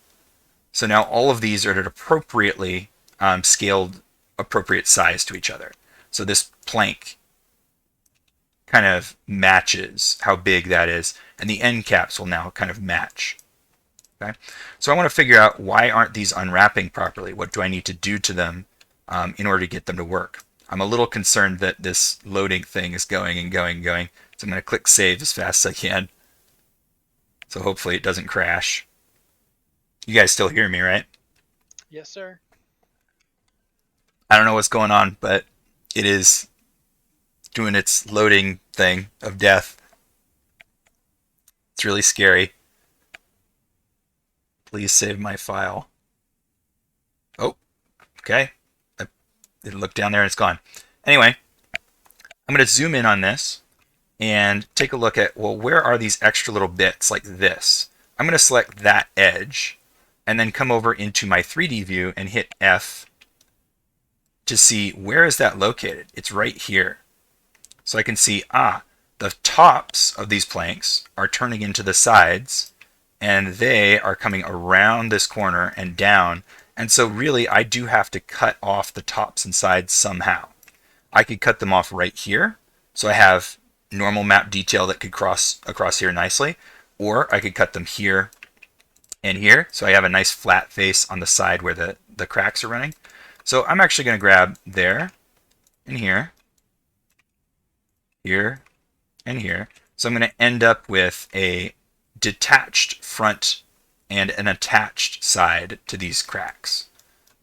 So now all of these are at an appropriately scaled, appropriate size to each other. So this plank kind of matches how big that is, and the end caps will now kind of match. Okay, so I want to figure out, why aren't these unwrapping properly? What do I need to do to them in order to get them to work? I'm a little concerned that this loading thing is going and going and going. So I'm going to click save as fast as I can. So hopefully it doesn't crash. You guys still hear me, right? Yes, sir. I don't know what's going on, but it is doing its loading thing of death. It's really scary. Please save my file. Oh, okay. I didn't look down there and it's gone. Anyway, I'm going to zoom in on this and take a look at, well, where are these extra little bits like this? I'm going to select that edge and then come over into my 3D view and hit F to see, where is that located? It's right here. So I can see, the tops of these planks are turning into the sides, and they are coming around this corner and down. And so really, I do have to cut off the tops and sides somehow. I could cut them off right here, so I have normal map detail that could cross across here nicely, or I could cut them here and here, so I have a nice flat face on the side where the cracks are running. So I'm actually going to grab there and here, here, and here. So I'm going to end up with a detached front and an attached side to these cracks.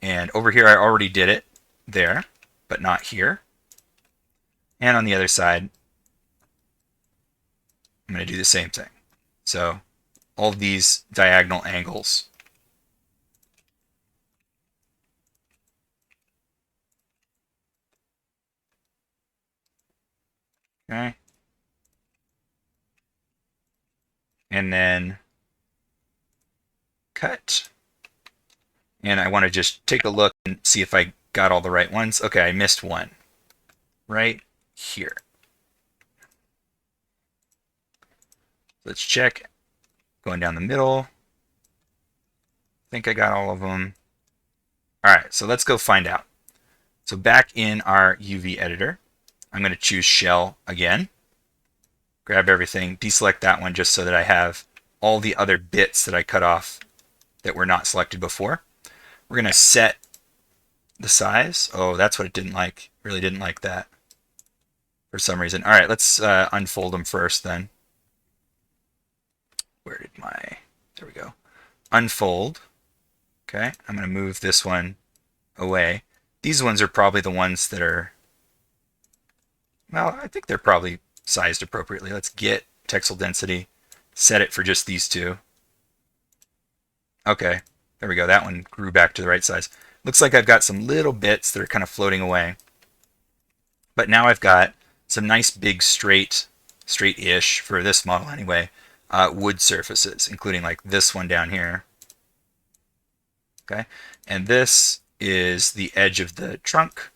And over here I already did it there, but not here. And on the other side, I'm going to do the same thing. So all of these diagonal angles. Okay. And then cut. And I want to just take a look and see if I got all the right ones. Okay, I missed one. Right here. Let's check. Going down the middle. I think I got all of them. All right, so let's go find out. So back in our UV editor, I'm going to choose shell again. Grab everything, deselect that one just so that I have all the other bits that I cut off that were not selected before. We're going to set the size. Oh, that's what it didn't like. Really didn't like that for some reason. All right, let's unfold them first then. Where did my... There we go. Unfold. Okay, I'm going to move this one away. These ones are probably the ones that are... Well, I think they're probably sized appropriately. Let's get texel density. Set it for just these two. Okay, there we go. That one grew back to the right size. Looks like I've got some little bits that are kind of floating away. But now I've got some nice big straight-ish, for this model anyway, wood surfaces, including like this one down here. Okay, and this is the edge of the trunk,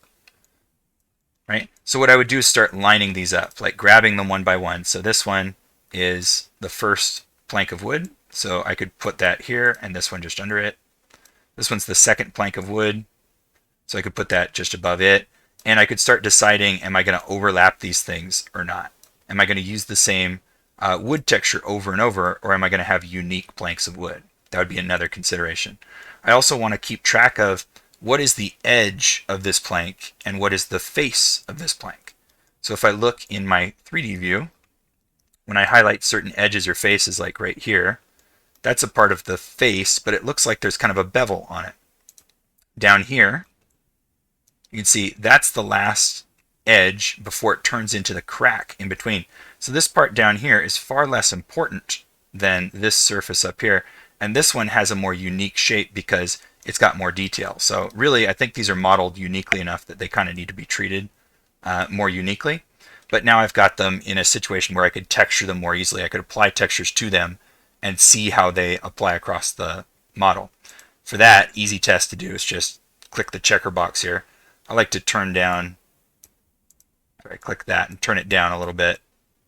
right? So what I would do is start lining these up, like grabbing them one by one. So this one is the first plank of wood, so I could put that here, and this one just under it. This one's the second plank of wood, so I could put that just above it. And I could start deciding, am I going to overlap these things or not? Am I going to use the same wood texture over and over, or am I going to have unique planks of wood? That would be another consideration. I also want to keep track of what is the edge of this plank and what is the face of this plank. So if I look in my 3D view, when I highlight certain edges or faces, like right here, that's a part of the face, but it looks like there's kind of a bevel on it. Down here, you can see that's the last edge before it turns into the crack in between. So this part down here is far less important than this surface up here. And this one has a more unique shape because it's got more detail. So really, I think these are modeled uniquely enough that they kind of need to be treated more uniquely. But now I've got them in a situation where I could texture them more easily. I could apply textures to them and see how they apply across the model. For that, easy test to do is just click the checker box here. I like to turn down, I click that and turn it down a little bit.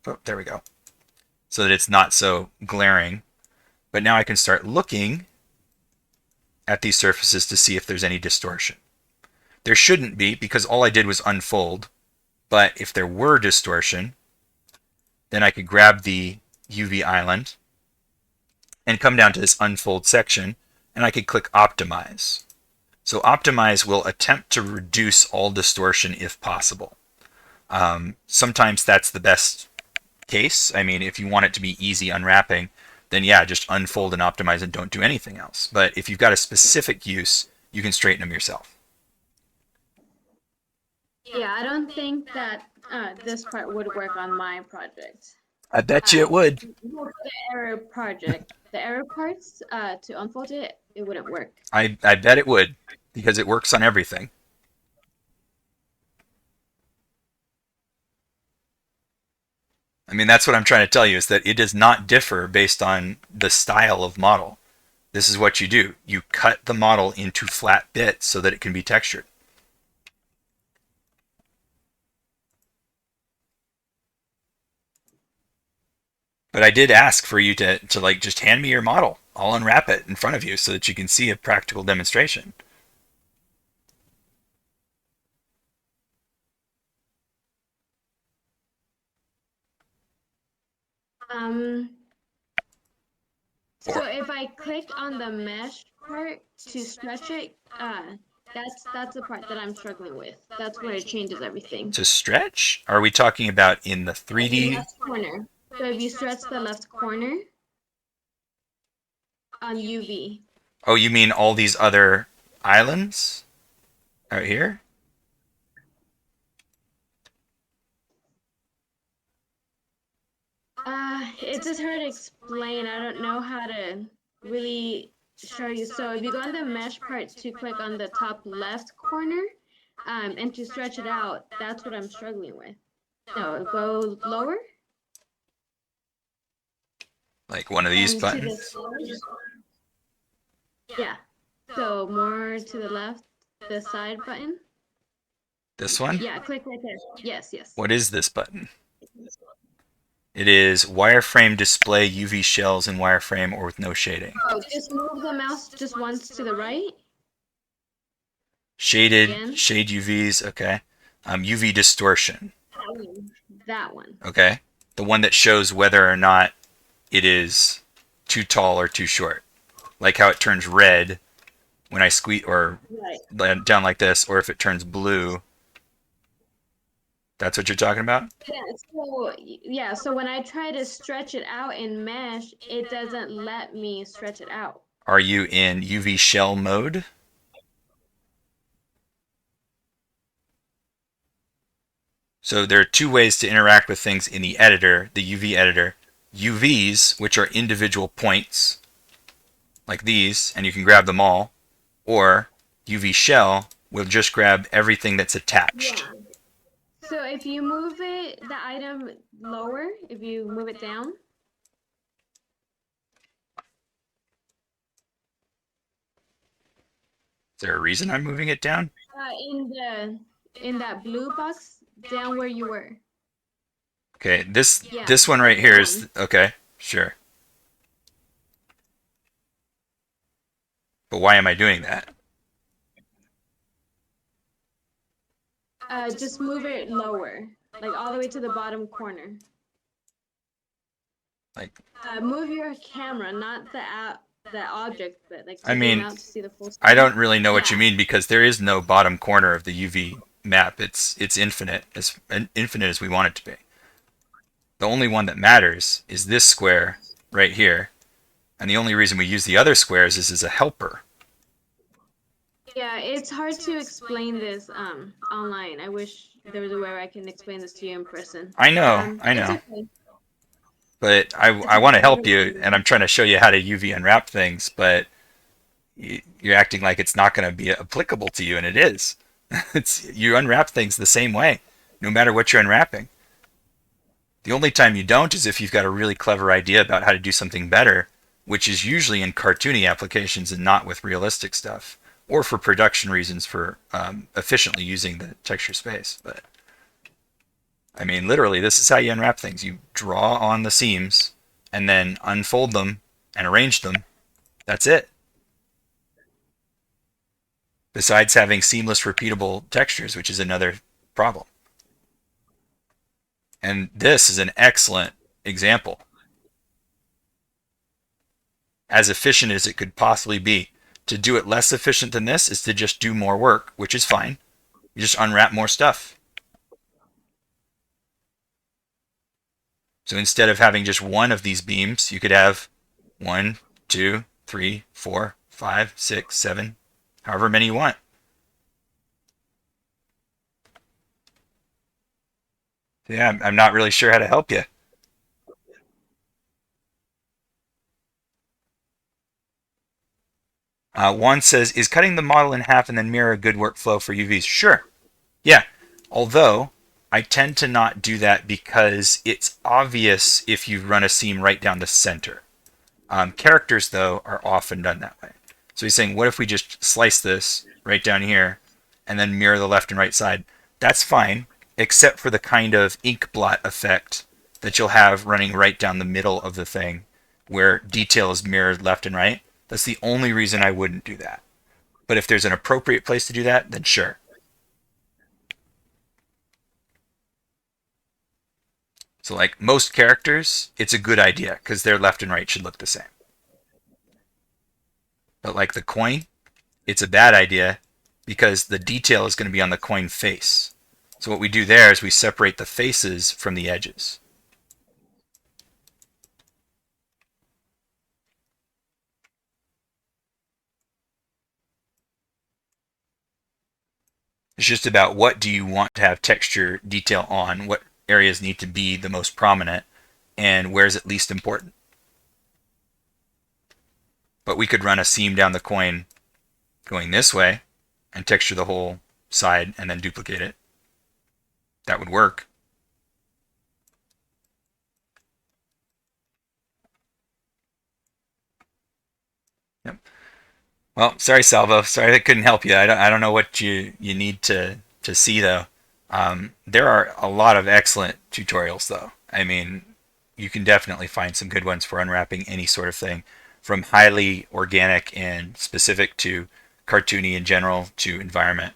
Oh, there we go. So that it's not so glaring. But now I can start looking at these surfaces to see if there's any distortion. There shouldn't be, because all I did was unfold. But if there were distortion, then I could grab the UV island and come down to this unfold section, and I could click Optimize. So Optimize will attempt to reduce all distortion if possible. Sometimes that's the best case. I mean, if you want it to be easy unwrapping, then yeah, just unfold and optimize and don't do anything else. But if you've got a specific use, you can straighten them yourself. Yeah, I don't think that this part would work on my project. I bet you it would. The error project, the error parts, to unfold it, it wouldn't work. I bet it would, because it works on everything. I mean, that's what I'm trying to tell you, is that it does not differ based on the style of model. This is what you do. You cut the model into flat bits so that it can be textured. But I did ask for you to like just hand me your model. I'll unwrap it in front of you so that you can see a practical demonstration. Um, so if I click on the mesh part to stretch it, that's the part that I'm struggling with. That's where it changes everything. To stretch? Are we talking about in the The 3D? left corner. So if you stretch the left corner on UV. Oh, you mean all these other islands out here? It's just hard to explain. I don't know how to really show you. So if you go on the mesh part to click on the top left corner, and to stretch it out, that's what I'm struggling with. No, go lower. Like one of these And buttons? Yeah. So more to the left, the side button. This one? Yeah, click right there. Yes, yes. What is this button? It is wireframe display UV shells in wireframe or with no shading. Oh, just move the mouse just once to the right. Shaded, Again? shade UVs, okay. UV distortion, That one. That one. okay. The one that shows whether or not it is too tall or too short. Like how it turns red when I squeeze or Right. down like this, or if it turns blue. That's what you're talking about? So when I try to stretch it out in mesh, it doesn't let me stretch it out. Are you in UV shell mode? So there are two ways to interact with things in the editor, the UV editor. UVs, which are individual points, like these, and you can grab them all, or UV shell will just grab everything that's attached. Yeah. So if you move the item lower, if you move it down. Is there a reason I'm moving it down? In that blue box down where you were. Okay, this Yeah, this one right here is okay, sure. But why am I doing that? Just move it lower, like all the way to the bottom corner. Like, move your camera, not the object, but like to I mean, zoom out to see the full screen. I don't really know what you Yeah. mean because there is no bottom corner of the UV map. It's infinite, as infinite as we want it to be. The only one that matters is this square right here, and the only reason we use the other squares is as a helper. Yeah, it's hard to explain this online. I wish there was a way where I can explain this to you in person. I know, I know. It's okay. But I want to help you, and I'm trying to show you how to UV unwrap things, but you're acting like it's not going to be applicable to you, and it is. You unwrap things the same way, no matter what you're unwrapping. The only time you don't is if you've got a really clever idea about how to do something better, which is usually in cartoony applications and not with realistic stuff, or for production reasons for efficiently using the texture space. But I mean, literally, this is how you unwrap things. You draw on the seams and then unfold them and arrange them. That's it. Besides having seamless, repeatable textures, which is another problem. And this is an excellent example. As efficient as it could possibly be. To do it less efficient than this is to just do more work, which is fine. You just unwrap more stuff. So instead of having just one of these beams, you could have 1, 2, 3, 4, 5, 6, 7, however many you want. So yeah, I'm not really sure how to help you. Juan says, is cutting the model in half and then mirror a good workflow for UVs? Sure. Yeah. Although, I tend to not do that because it's obvious if you run a seam right down the center. Characters, though, are often done that way. So he's saying, what if we just slice this right down here and then mirror the left and right side? That's fine, except for the kind of ink blot effect that you'll have running right down the middle of the thing where detail is mirrored left and right. That's the only reason I wouldn't do that. But if there's an appropriate place to do that, then sure. So like most characters, it's a good idea because their left and right should look the same. But like the coin, it's a bad idea because the detail is going to be on the coin face. So what we do there is we separate the faces from the edges. It's just about what do you want to have texture detail on, what areas need to be the most prominent, and where is it least important. But we could run a seam down the coin going this way and texture the whole side and then duplicate it. That would work. Yep. Well, sorry, Salvo. Sorry I couldn't help you. I don't know what you need to see though. There are a lot of excellent tutorials though. I mean, you can definitely find some good ones for unwrapping any sort of thing, from highly organic and specific to cartoony in general to environment.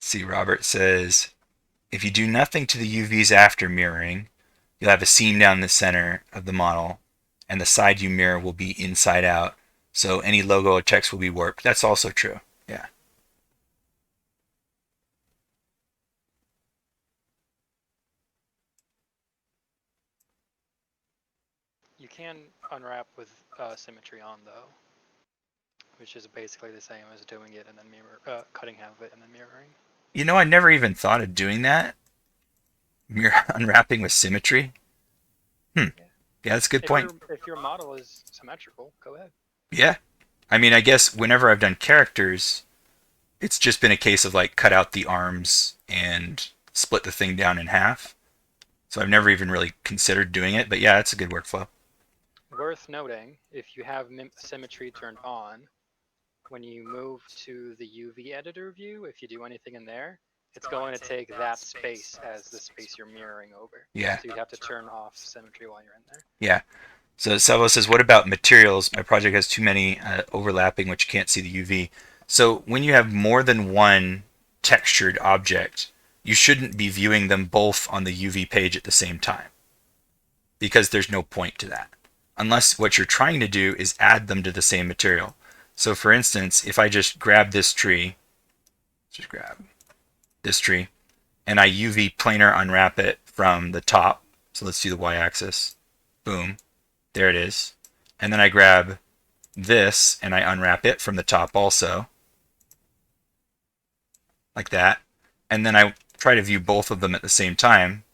See, Robert says, if you do nothing to the UVs after mirroring, you'll have a seam down the center of the model, and the side you mirror will be inside out, so any logo or text will be warped. That's also true. Yeah. You can unwrap with symmetry on though, which is basically the same as doing it and then cutting half of it and then mirroring. You know, I never even thought of doing that. Unwrapping with symmetry. Yeah, that's a good point. If your model is symmetrical, go ahead. Yeah. I mean, I guess whenever I've done characters, it's just been a case of like cut out the arms and split the thing down in half. So I've never even really considered doing it, but yeah, it's a good workflow. Worth noting, if you have symmetry turned on, when you move to the UV editor view, if you do anything in there, it's going to take that space as the space you're mirroring over. Yeah. So you have to turn off symmetry while you're in there. Yeah. So Salvo says, what about materials? My project has too many overlapping, which you can't see the UV. So when you have more than one textured object, you shouldn't be viewing them both on the UV page at the same time, because there's no point to that. Unless what you're trying to do is add them to the same material. So for instance, if I just grab this tree, and I UV planar unwrap it from the top. So let's do the y-axis. Boom. There it is. And then I grab this and I unwrap it from the top also. Like that. And then I try to view both of them at the same time.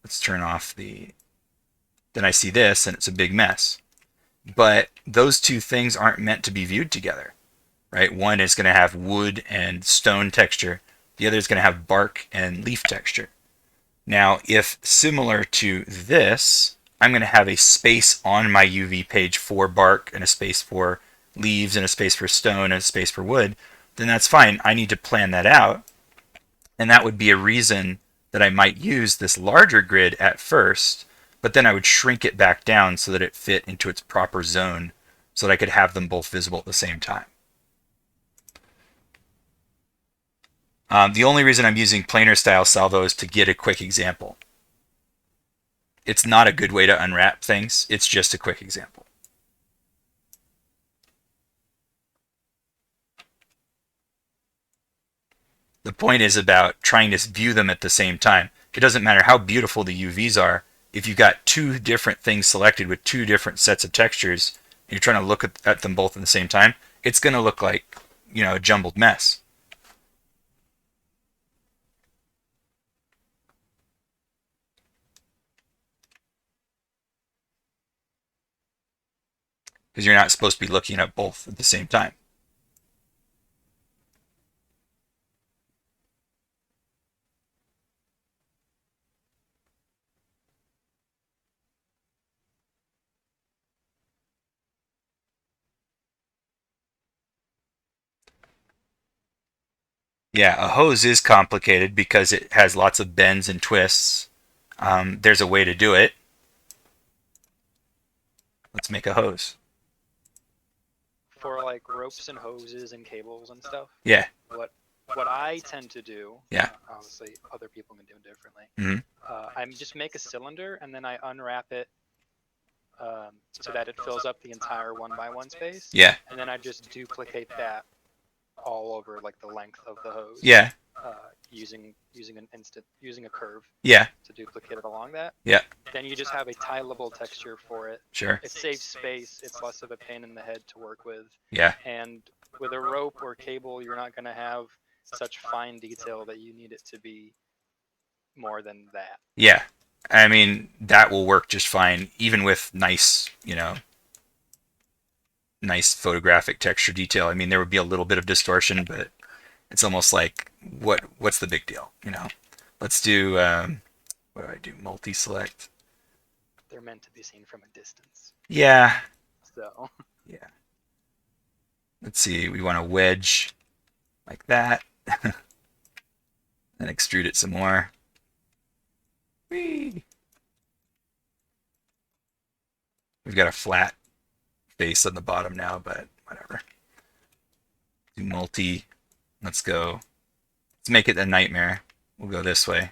Let's turn off the... Then I see this and it's a big mess. But those two things aren't meant to be viewed together, right? One is going to have wood and stone texture. The other is going to have bark and leaf texture. Now, if similar to this, I'm going to have a space on my UV page for bark and a space for leaves and a space for stone and a space for wood, then that's fine. I need to plan that out. And that would be a reason that I might use this larger grid at first, but then I would shrink it back down so that it fit into its proper zone so that I could have them both visible at the same time. The only reason I'm using planar style Salvo is to get a quick example. It's not a good way to unwrap things. It's just a quick example. The point is about trying to view them at the same time. It doesn't matter how beautiful the UVs are. If you've got two different things selected with two different sets of textures, and you're trying to look at them both at the same time, it's going to look like, a jumbled mess. Because you're not supposed to be looking at both at the same time. Yeah, a hose is complicated because it has lots of bends and twists. There's a way to do it. Let's make a hose. For like ropes and hoses and cables and stuff, Yeah. what I tend to do, Yeah. obviously other people can do it differently. Mhm. I just make a cylinder and then I unwrap it so that it fills up the entire 1x1 space. Yeah. And then I just duplicate that all over like the length of the hose. Yeah. Using a curve. Yeah. To duplicate it along that. Yeah. Then you just have a tileable texture for it. Sure. It saves space. It's less of a pain in the head to work with. Yeah. And with a rope or cable, you're not going to have such fine detail that you need it to be more than that. Yeah. I mean, that will work just fine, even with nice, nice photographic texture detail. I mean, there would be a little bit of distortion, but it's almost like, what's the big deal, Let's do, what do I do? Multi-select. They're meant to be seen from a distance. Yeah. So. Yeah. Let's see, we want to wedge like that. Then extrude it some more. Whee! We've got a flat face on the bottom now, but whatever. Do multi. Let's go. Let's make it a nightmare. We'll go this way.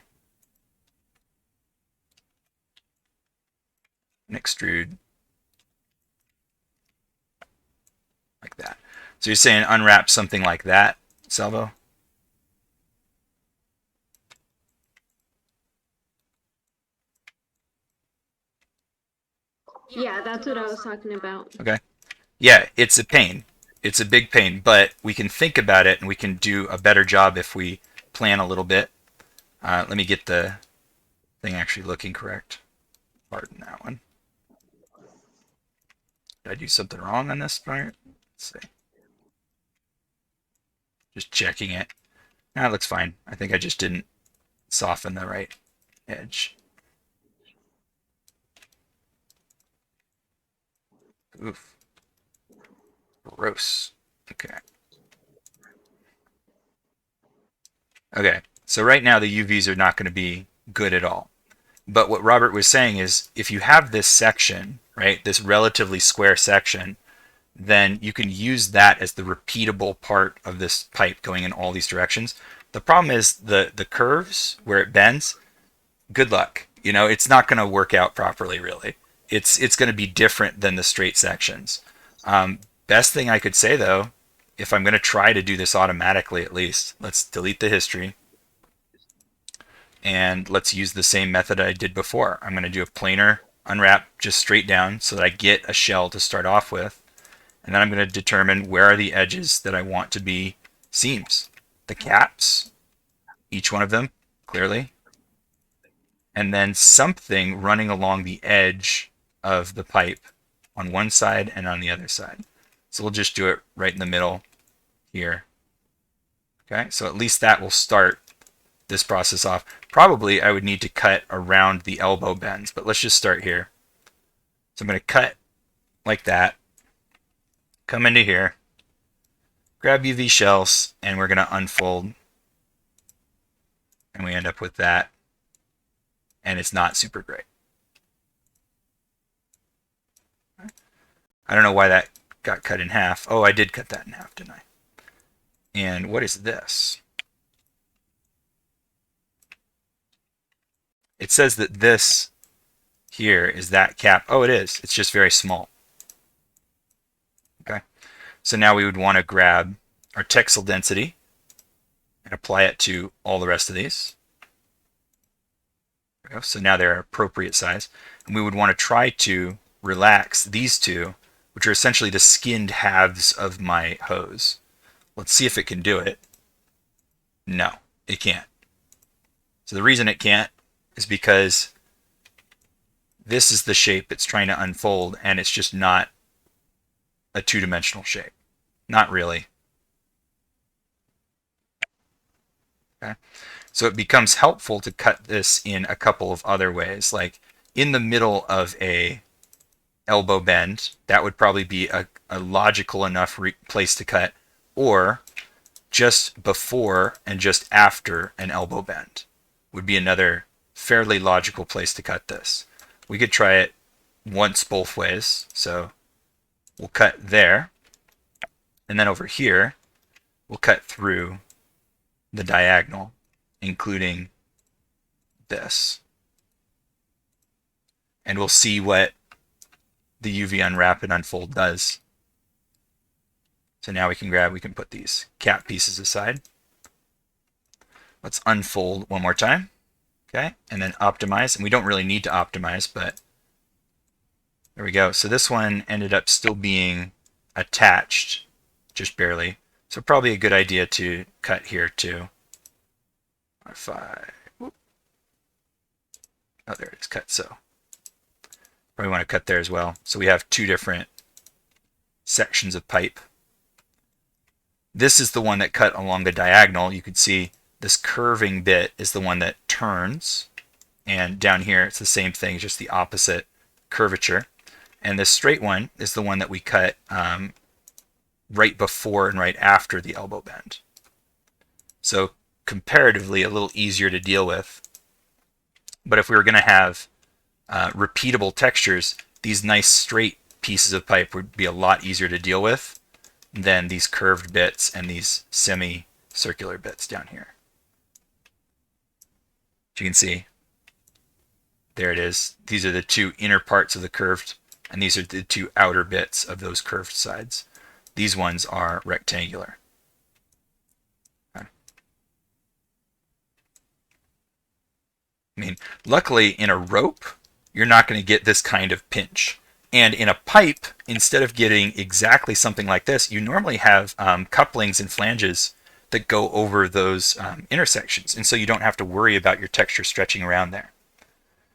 And extrude. Like that. So you're saying unwrap something like that, Salvo? Yeah, that's what I was talking about. Okay. Yeah, it's a pain. It's a big pain, but we can think about it and we can do a better job if we plan a little bit. Let me get the thing actually looking correct. Pardon that one. Did I do something wrong on this part? Let's see. Just checking it. That looks fine. I think I just didn't soften the right edge. Oof. Gross. Okay. Okay, so right now the UVs are not going to be good at all. But what Robert was saying is if you have this section, right, this relatively square section, then you can use that as the repeatable part of this pipe going in all these directions. The problem is the curves where it bends, good luck. It's not going to work out properly, really. It's going to be different than the straight sections. Best thing I could say, though, if I'm going to try to do this automatically at least, let's delete the history. And let's use the same method I did before. I'm going to do a planar unwrap just straight down so that I get a shell to start off with. And then I'm going to determine where are the edges that I want to be seams. The caps, each one of them, clearly. And then something running along the edge of the pipe on one side and on the other side. So we'll just do it right in the middle here. Okay, so at least that will start this process off. Probably I would need to cut around the elbow bends, but let's just start here. So I'm going to cut like that, come into here, grab UV shells, and we're going to unfold. And we end up with that. And it's not super great. I don't know why that got cut in half. Oh, I did cut that in half, didn't I? And what is this? It says that this here is that cap. Oh, it is. It's just very small. Okay. So now we would want to grab our textile density and apply it to all the rest of these. There we go. So now they're appropriate size. And we would want to try to relax these two, which are essentially the skinned halves of my hose. Let's see if it can do it. No, it can't. So the reason it can't is because this is the shape it's trying to unfold, and it's just not a two-dimensional shape. Not really. Okay. So it becomes helpful to cut this in a couple of other ways. Like in the middle of a elbow bend, that would probably be a logical enough place to cut. Or just before and just after an elbow bend would be another fairly logical place to cut this. We could try it once both ways. So we'll cut there, and then over here, we'll cut through the diagonal, including this. And we'll see what the UV unwrap and unfold does. So now we can put these cap pieces aside. Let's unfold one more time. Okay, and then optimize. And we don't really need to optimize, but there we go. So this one ended up still being attached, just barely. So probably a good idea to cut here too. R5. Whoop. Oh, there it is, cut so. Probably want to cut there as well. So we have two different sections of pipe. This is the one that cut along the diagonal. You can see this curving bit is the one that turns. And down here, it's the same thing, just the opposite curvature. And this straight one is the one that we cut right before and right after the elbow bend. So comparatively a little easier to deal with. But if we were going to have repeatable textures, these nice straight pieces of pipe would be a lot easier to deal with than these curved bits and these semi-circular bits down here. As you can see, there it is. These are the two inner parts of the curved, and these are the two outer bits of those curved sides. These ones are rectangular. Okay. I mean, luckily in a rope, you're not going to get this kind of pinch. And in a pipe, instead of getting exactly something like this, you normally have couplings and flanges that go over those intersections. And so you don't have to worry about your texture stretching around there.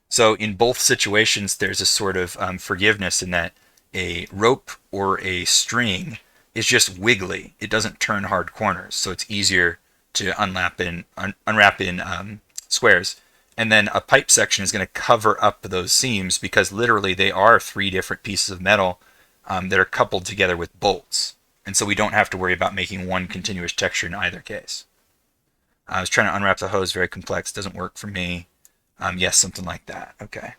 So in both situations, there's a sort of forgiveness in that a rope or a string is just wiggly. It doesn't turn hard corners. So it's easier to unwrap in squares. And then a pipe section is going to cover up those seams because literally they are three different pieces of metal that are coupled together with bolts. And so we don't have to worry about making one continuous texture in either case. I was trying to unwrap the hose, very complex, doesn't work for me. Yes, something like that. Okay.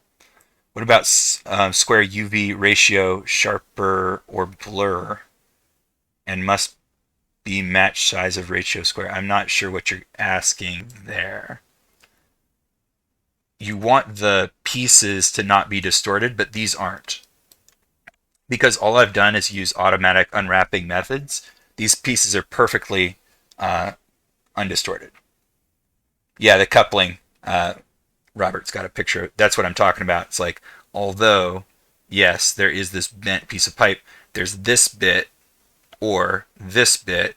What about square UV ratio, sharper or blur? And must be match size of ratio square. I'm not sure what you're asking there. You want the pieces to not be distorted, but these aren't. Because all I've done is use automatic unwrapping methods, these pieces are perfectly undistorted. Yeah, the coupling, Robert's got a picture. That's what I'm talking about. It's like, although, yes, there is this bent piece of pipe, there's this bit or this bit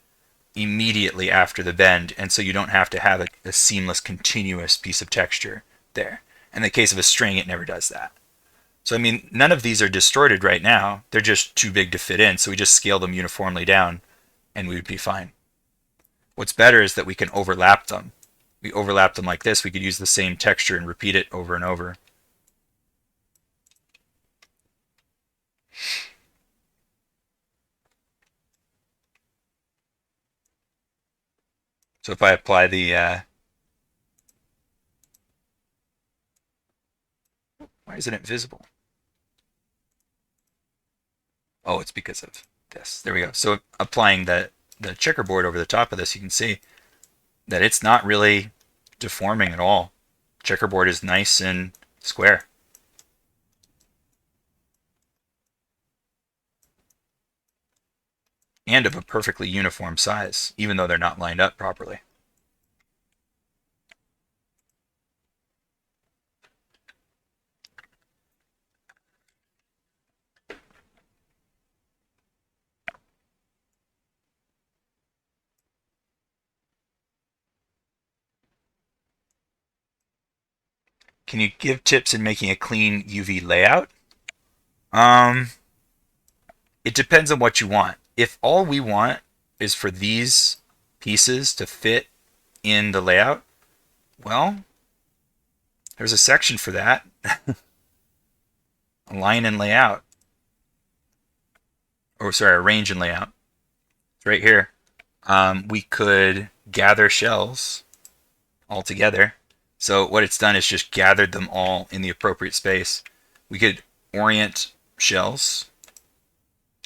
immediately after the bend, and so you don't have to have a seamless, continuous piece of texture there. In the case of a string, it never does that. So, I mean, none of these are distorted right now. They're just too big to fit in, so we just scale them uniformly down, and we would be fine. What's better is that we can overlap them. We overlap them like this. We could use the same texture and repeat it over and over. So if I apply the... why isn't it visible? Oh, it's because of this. There we go. So applying the checkerboard over the top of this, you can see that it's not really deforming at all. Checkerboard is nice and square. And of a perfectly uniform size, even though they're not lined up properly. Can you give tips in making a clean UV layout? It depends on what you want. If all we want is for these pieces to fit in the layout, well, there's a section for that. Align and layout. Or sorry, arrange and layout. It's right here. we could gather shells all together. So what it's done is just gathered them all in the appropriate space. We could orient shells.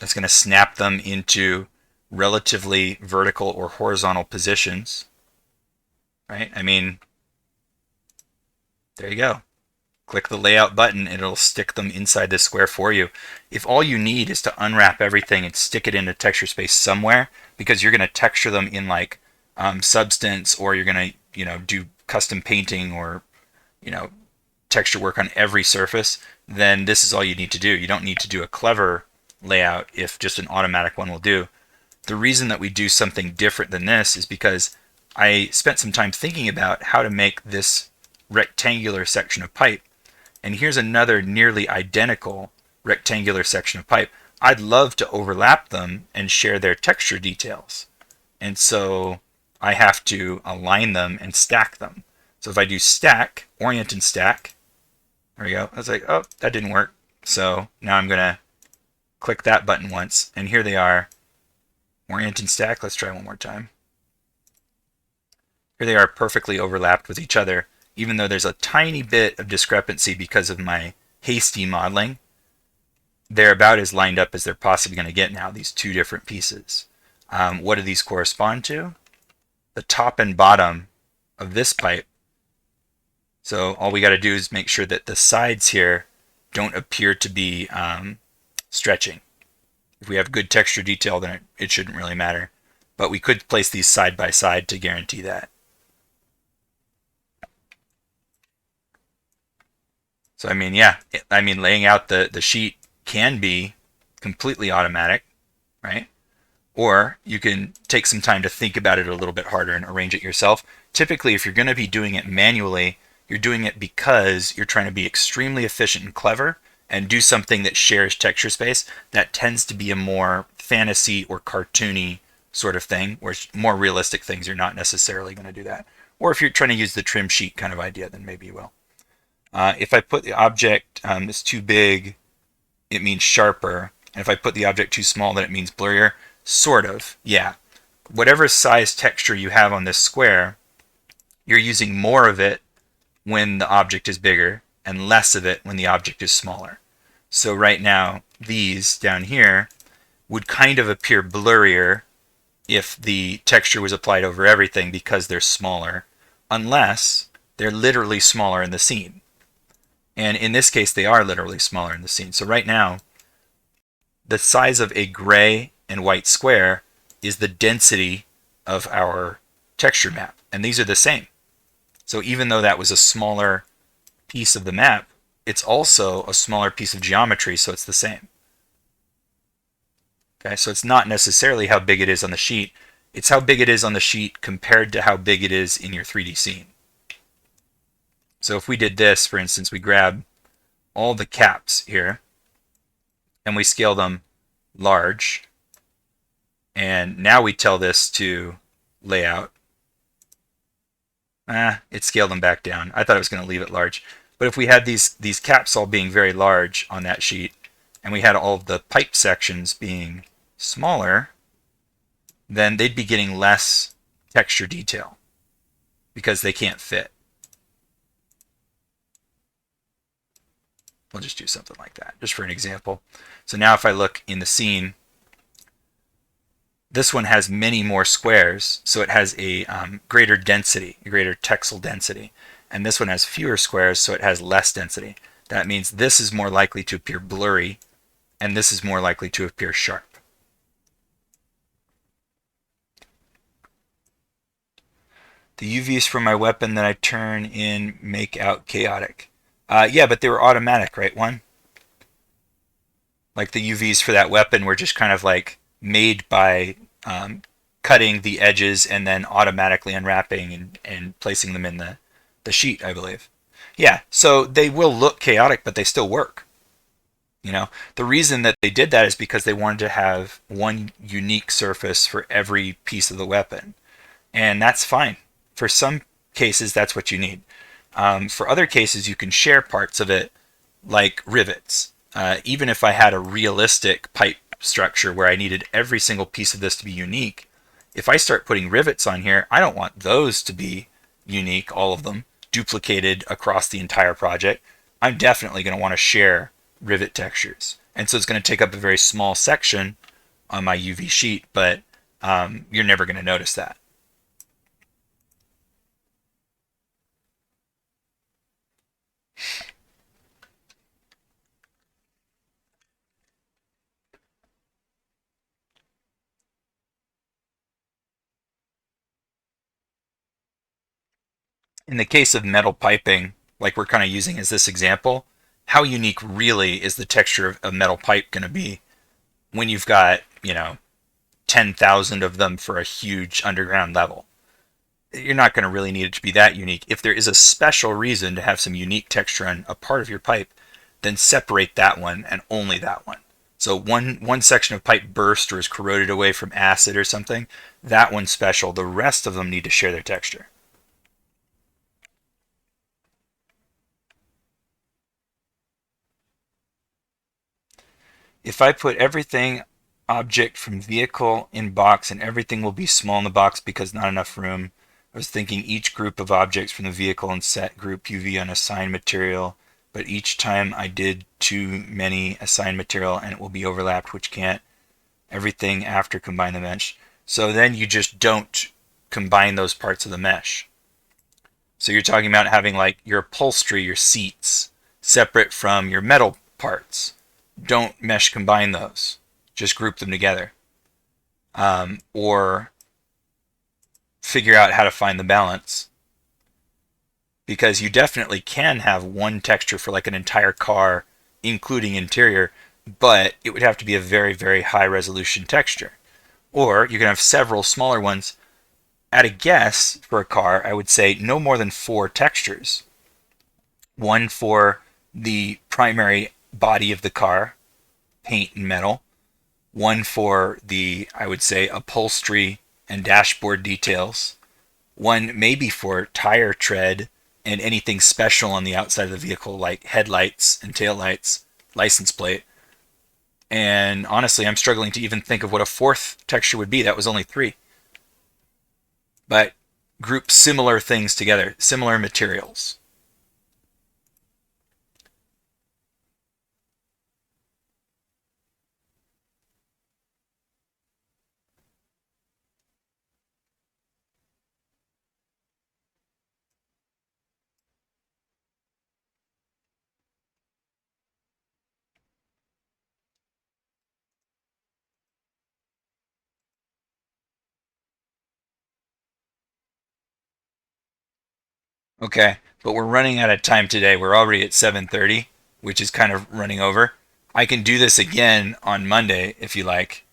That's going to snap them into relatively vertical or horizontal positions. Right? I mean, there you go. Click the layout button and it'll stick them inside this square for you. If all you need is to unwrap everything and stick it into texture space somewhere, because you're going to texture them in like Substance, or you're going to do custom painting or texture work on every surface, then this is all you need to do. You don't need to do a clever layout if just an automatic one will do. The reason that we do something different than this is because I spent some time thinking about how to make this rectangular section of pipe. And here's another nearly identical rectangular section of pipe. I'd love to overlap them and share their texture details. And so I have to align them and stack them. So if I do stack, orient and stack, there we go. I was like, oh, that didn't work. So now I'm going to click that button once, and here they are. Orient and stack. Let's try one more time. Here they are perfectly overlapped with each other, even though there's a tiny bit of discrepancy because of my hasty modeling. They're about as lined up as they're possibly going to get now, these two different pieces. What do these correspond to? The top and bottom of this pipe. So all we got to do is make sure that the sides here don't appear to be stretching. If we have good texture detail, then it shouldn't really matter. But we could place these side by side to guarantee that. So I mean, yeah, laying out the sheet can be completely automatic, right? Or you can take some time to think about it a little bit harder and arrange it yourself. Typically, if you're going to be doing it manually, you're doing it because you're trying to be extremely efficient and clever and do something that shares texture space. That tends to be a more fantasy or cartoony sort of thing, where more realistic things, you're not necessarily going to do that. Or if you're trying to use the trim sheet kind of idea, then maybe you will. If I put the object is too big, it means sharper. And if I put the object too small, then it means blurrier. Sort of, yeah. Whatever size texture you have on this square, you're using more of it when the object is bigger and less of it when the object is smaller. So right now, these down here would kind of appear blurrier if the texture was applied over everything because they're smaller, unless they're literally smaller in the scene. And in this case, they are literally smaller in the scene. So right now, the size of a gray and white square is the density of our texture map. And these are the same. So even though that was a smaller piece of the map, it's also a smaller piece of geometry, so it's the same. Okay, so it's not necessarily how big it is on the sheet. It's how big it is on the sheet compared to how big it is in your 3D scene. So if we did this, for instance, we grab all the caps here and we scale them large. And now we tell this to layout. It scaled them back down. I thought it was going to leave it large. But if we had these caps all being very large on that sheet, and we had all of the pipe sections being smaller, then they'd be getting less texture detail because they can't fit. We'll just do something like that, just for an example. So now if I look in the scene, this one has many more squares, so it has a greater density, a greater texel density. And this one has fewer squares, so it has less density. That means this is more likely to appear blurry, and this is more likely to appear sharp. The UVs from my weapon that I turn in make out chaotic. Yeah, but they were automatic, right, one? Like the UVs for that weapon were just kind of like made by cutting the edges and then automatically unwrapping and placing them in the sheet, I believe. Yeah, so they will look chaotic, but they still work. You know, the reason that they did that is because they wanted to have one unique surface for every piece of the weapon. And that's fine. For some cases, that's what you need. For other cases, you can share parts of it, like rivets. Even if I had a realistic pipe structure where I needed every single piece of this to be unique, if I start putting rivets on here, I don't want those to be unique, all of them, duplicated across the entire project. I'm definitely going to want to share rivet textures. And so it's going to take up a very small section on my UV sheet, but you're never going to notice that. In the case of metal piping, like we're kind of using as this example, how unique really is the texture of a metal pipe going to be when you've got, 10,000 of them for a huge underground level? You're not going to really need it to be that unique. If there is a special reason to have some unique texture on a part of your pipe, then separate that one and only that one. So one section of pipe burst or is corroded away from acid or something, that one's special. The rest of them need to share their texture. If I put everything object from vehicle in box and everything will be small in the box because not enough room, I was thinking each group of objects from the vehicle and set group UV on assigned material, but each time I did too many assigned material and it will be overlapped, which can't. Everything after combine the mesh. So then you just don't combine those parts of the mesh. So you're talking about having like your upholstery, your seats, separate from your metal parts. Don't mesh combine those. Just group them together. Or figure out how to find the balance. Because you definitely can have one texture for like an entire car, including interior, but it would have to be a very, very high resolution texture. Or you can have several smaller ones. At a guess for a car, I would say no more than 4 textures. One for the primary body of the car, paint and metal. One for the, I would say, upholstery and dashboard details. One maybe for tire tread and anything special on the outside of the vehicle like headlights and taillights, license plate. And honestly, I'm struggling to even think of what a 4th texture would be. That was only 3. But group similar things together, similar materials. Okay, but we're running out of time today. We're already at 7:30, which is kind of running over. I can do this again on Monday if you like.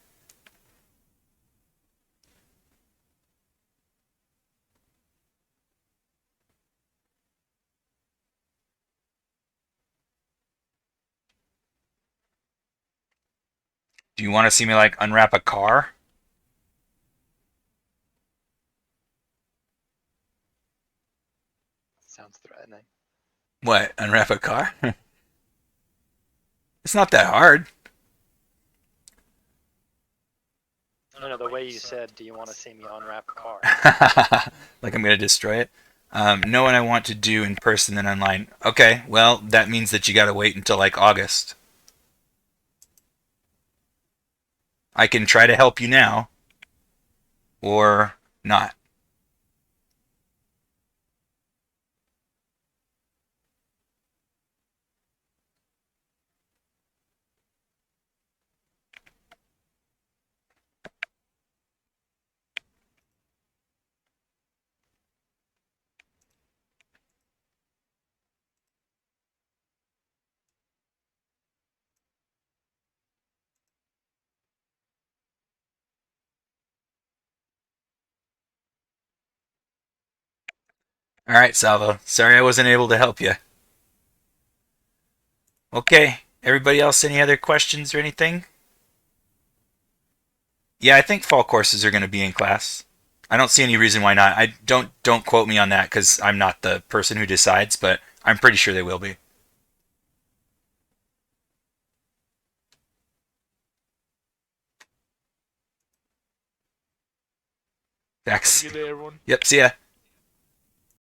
Do you want to see me like unwrap a car? Sounds threatening. What, unwrap a car? It's not that hard. No, the way you said, do you want to see me unwrap a car? Like I'm going to destroy it. No one I want to do in person than online. Okay, well, that means that you got to wait until like August. I can try to help you now, or not. All right, Salvo. Sorry I wasn't able to help you. Okay, everybody else, any other questions or anything? Yeah, I think fall courses are going to be in class. I don't see any reason why not. I don't quote me on that because I'm not the person who decides, but I'm pretty sure they will be. Have Facts. a good day, everyone. Yep. See ya.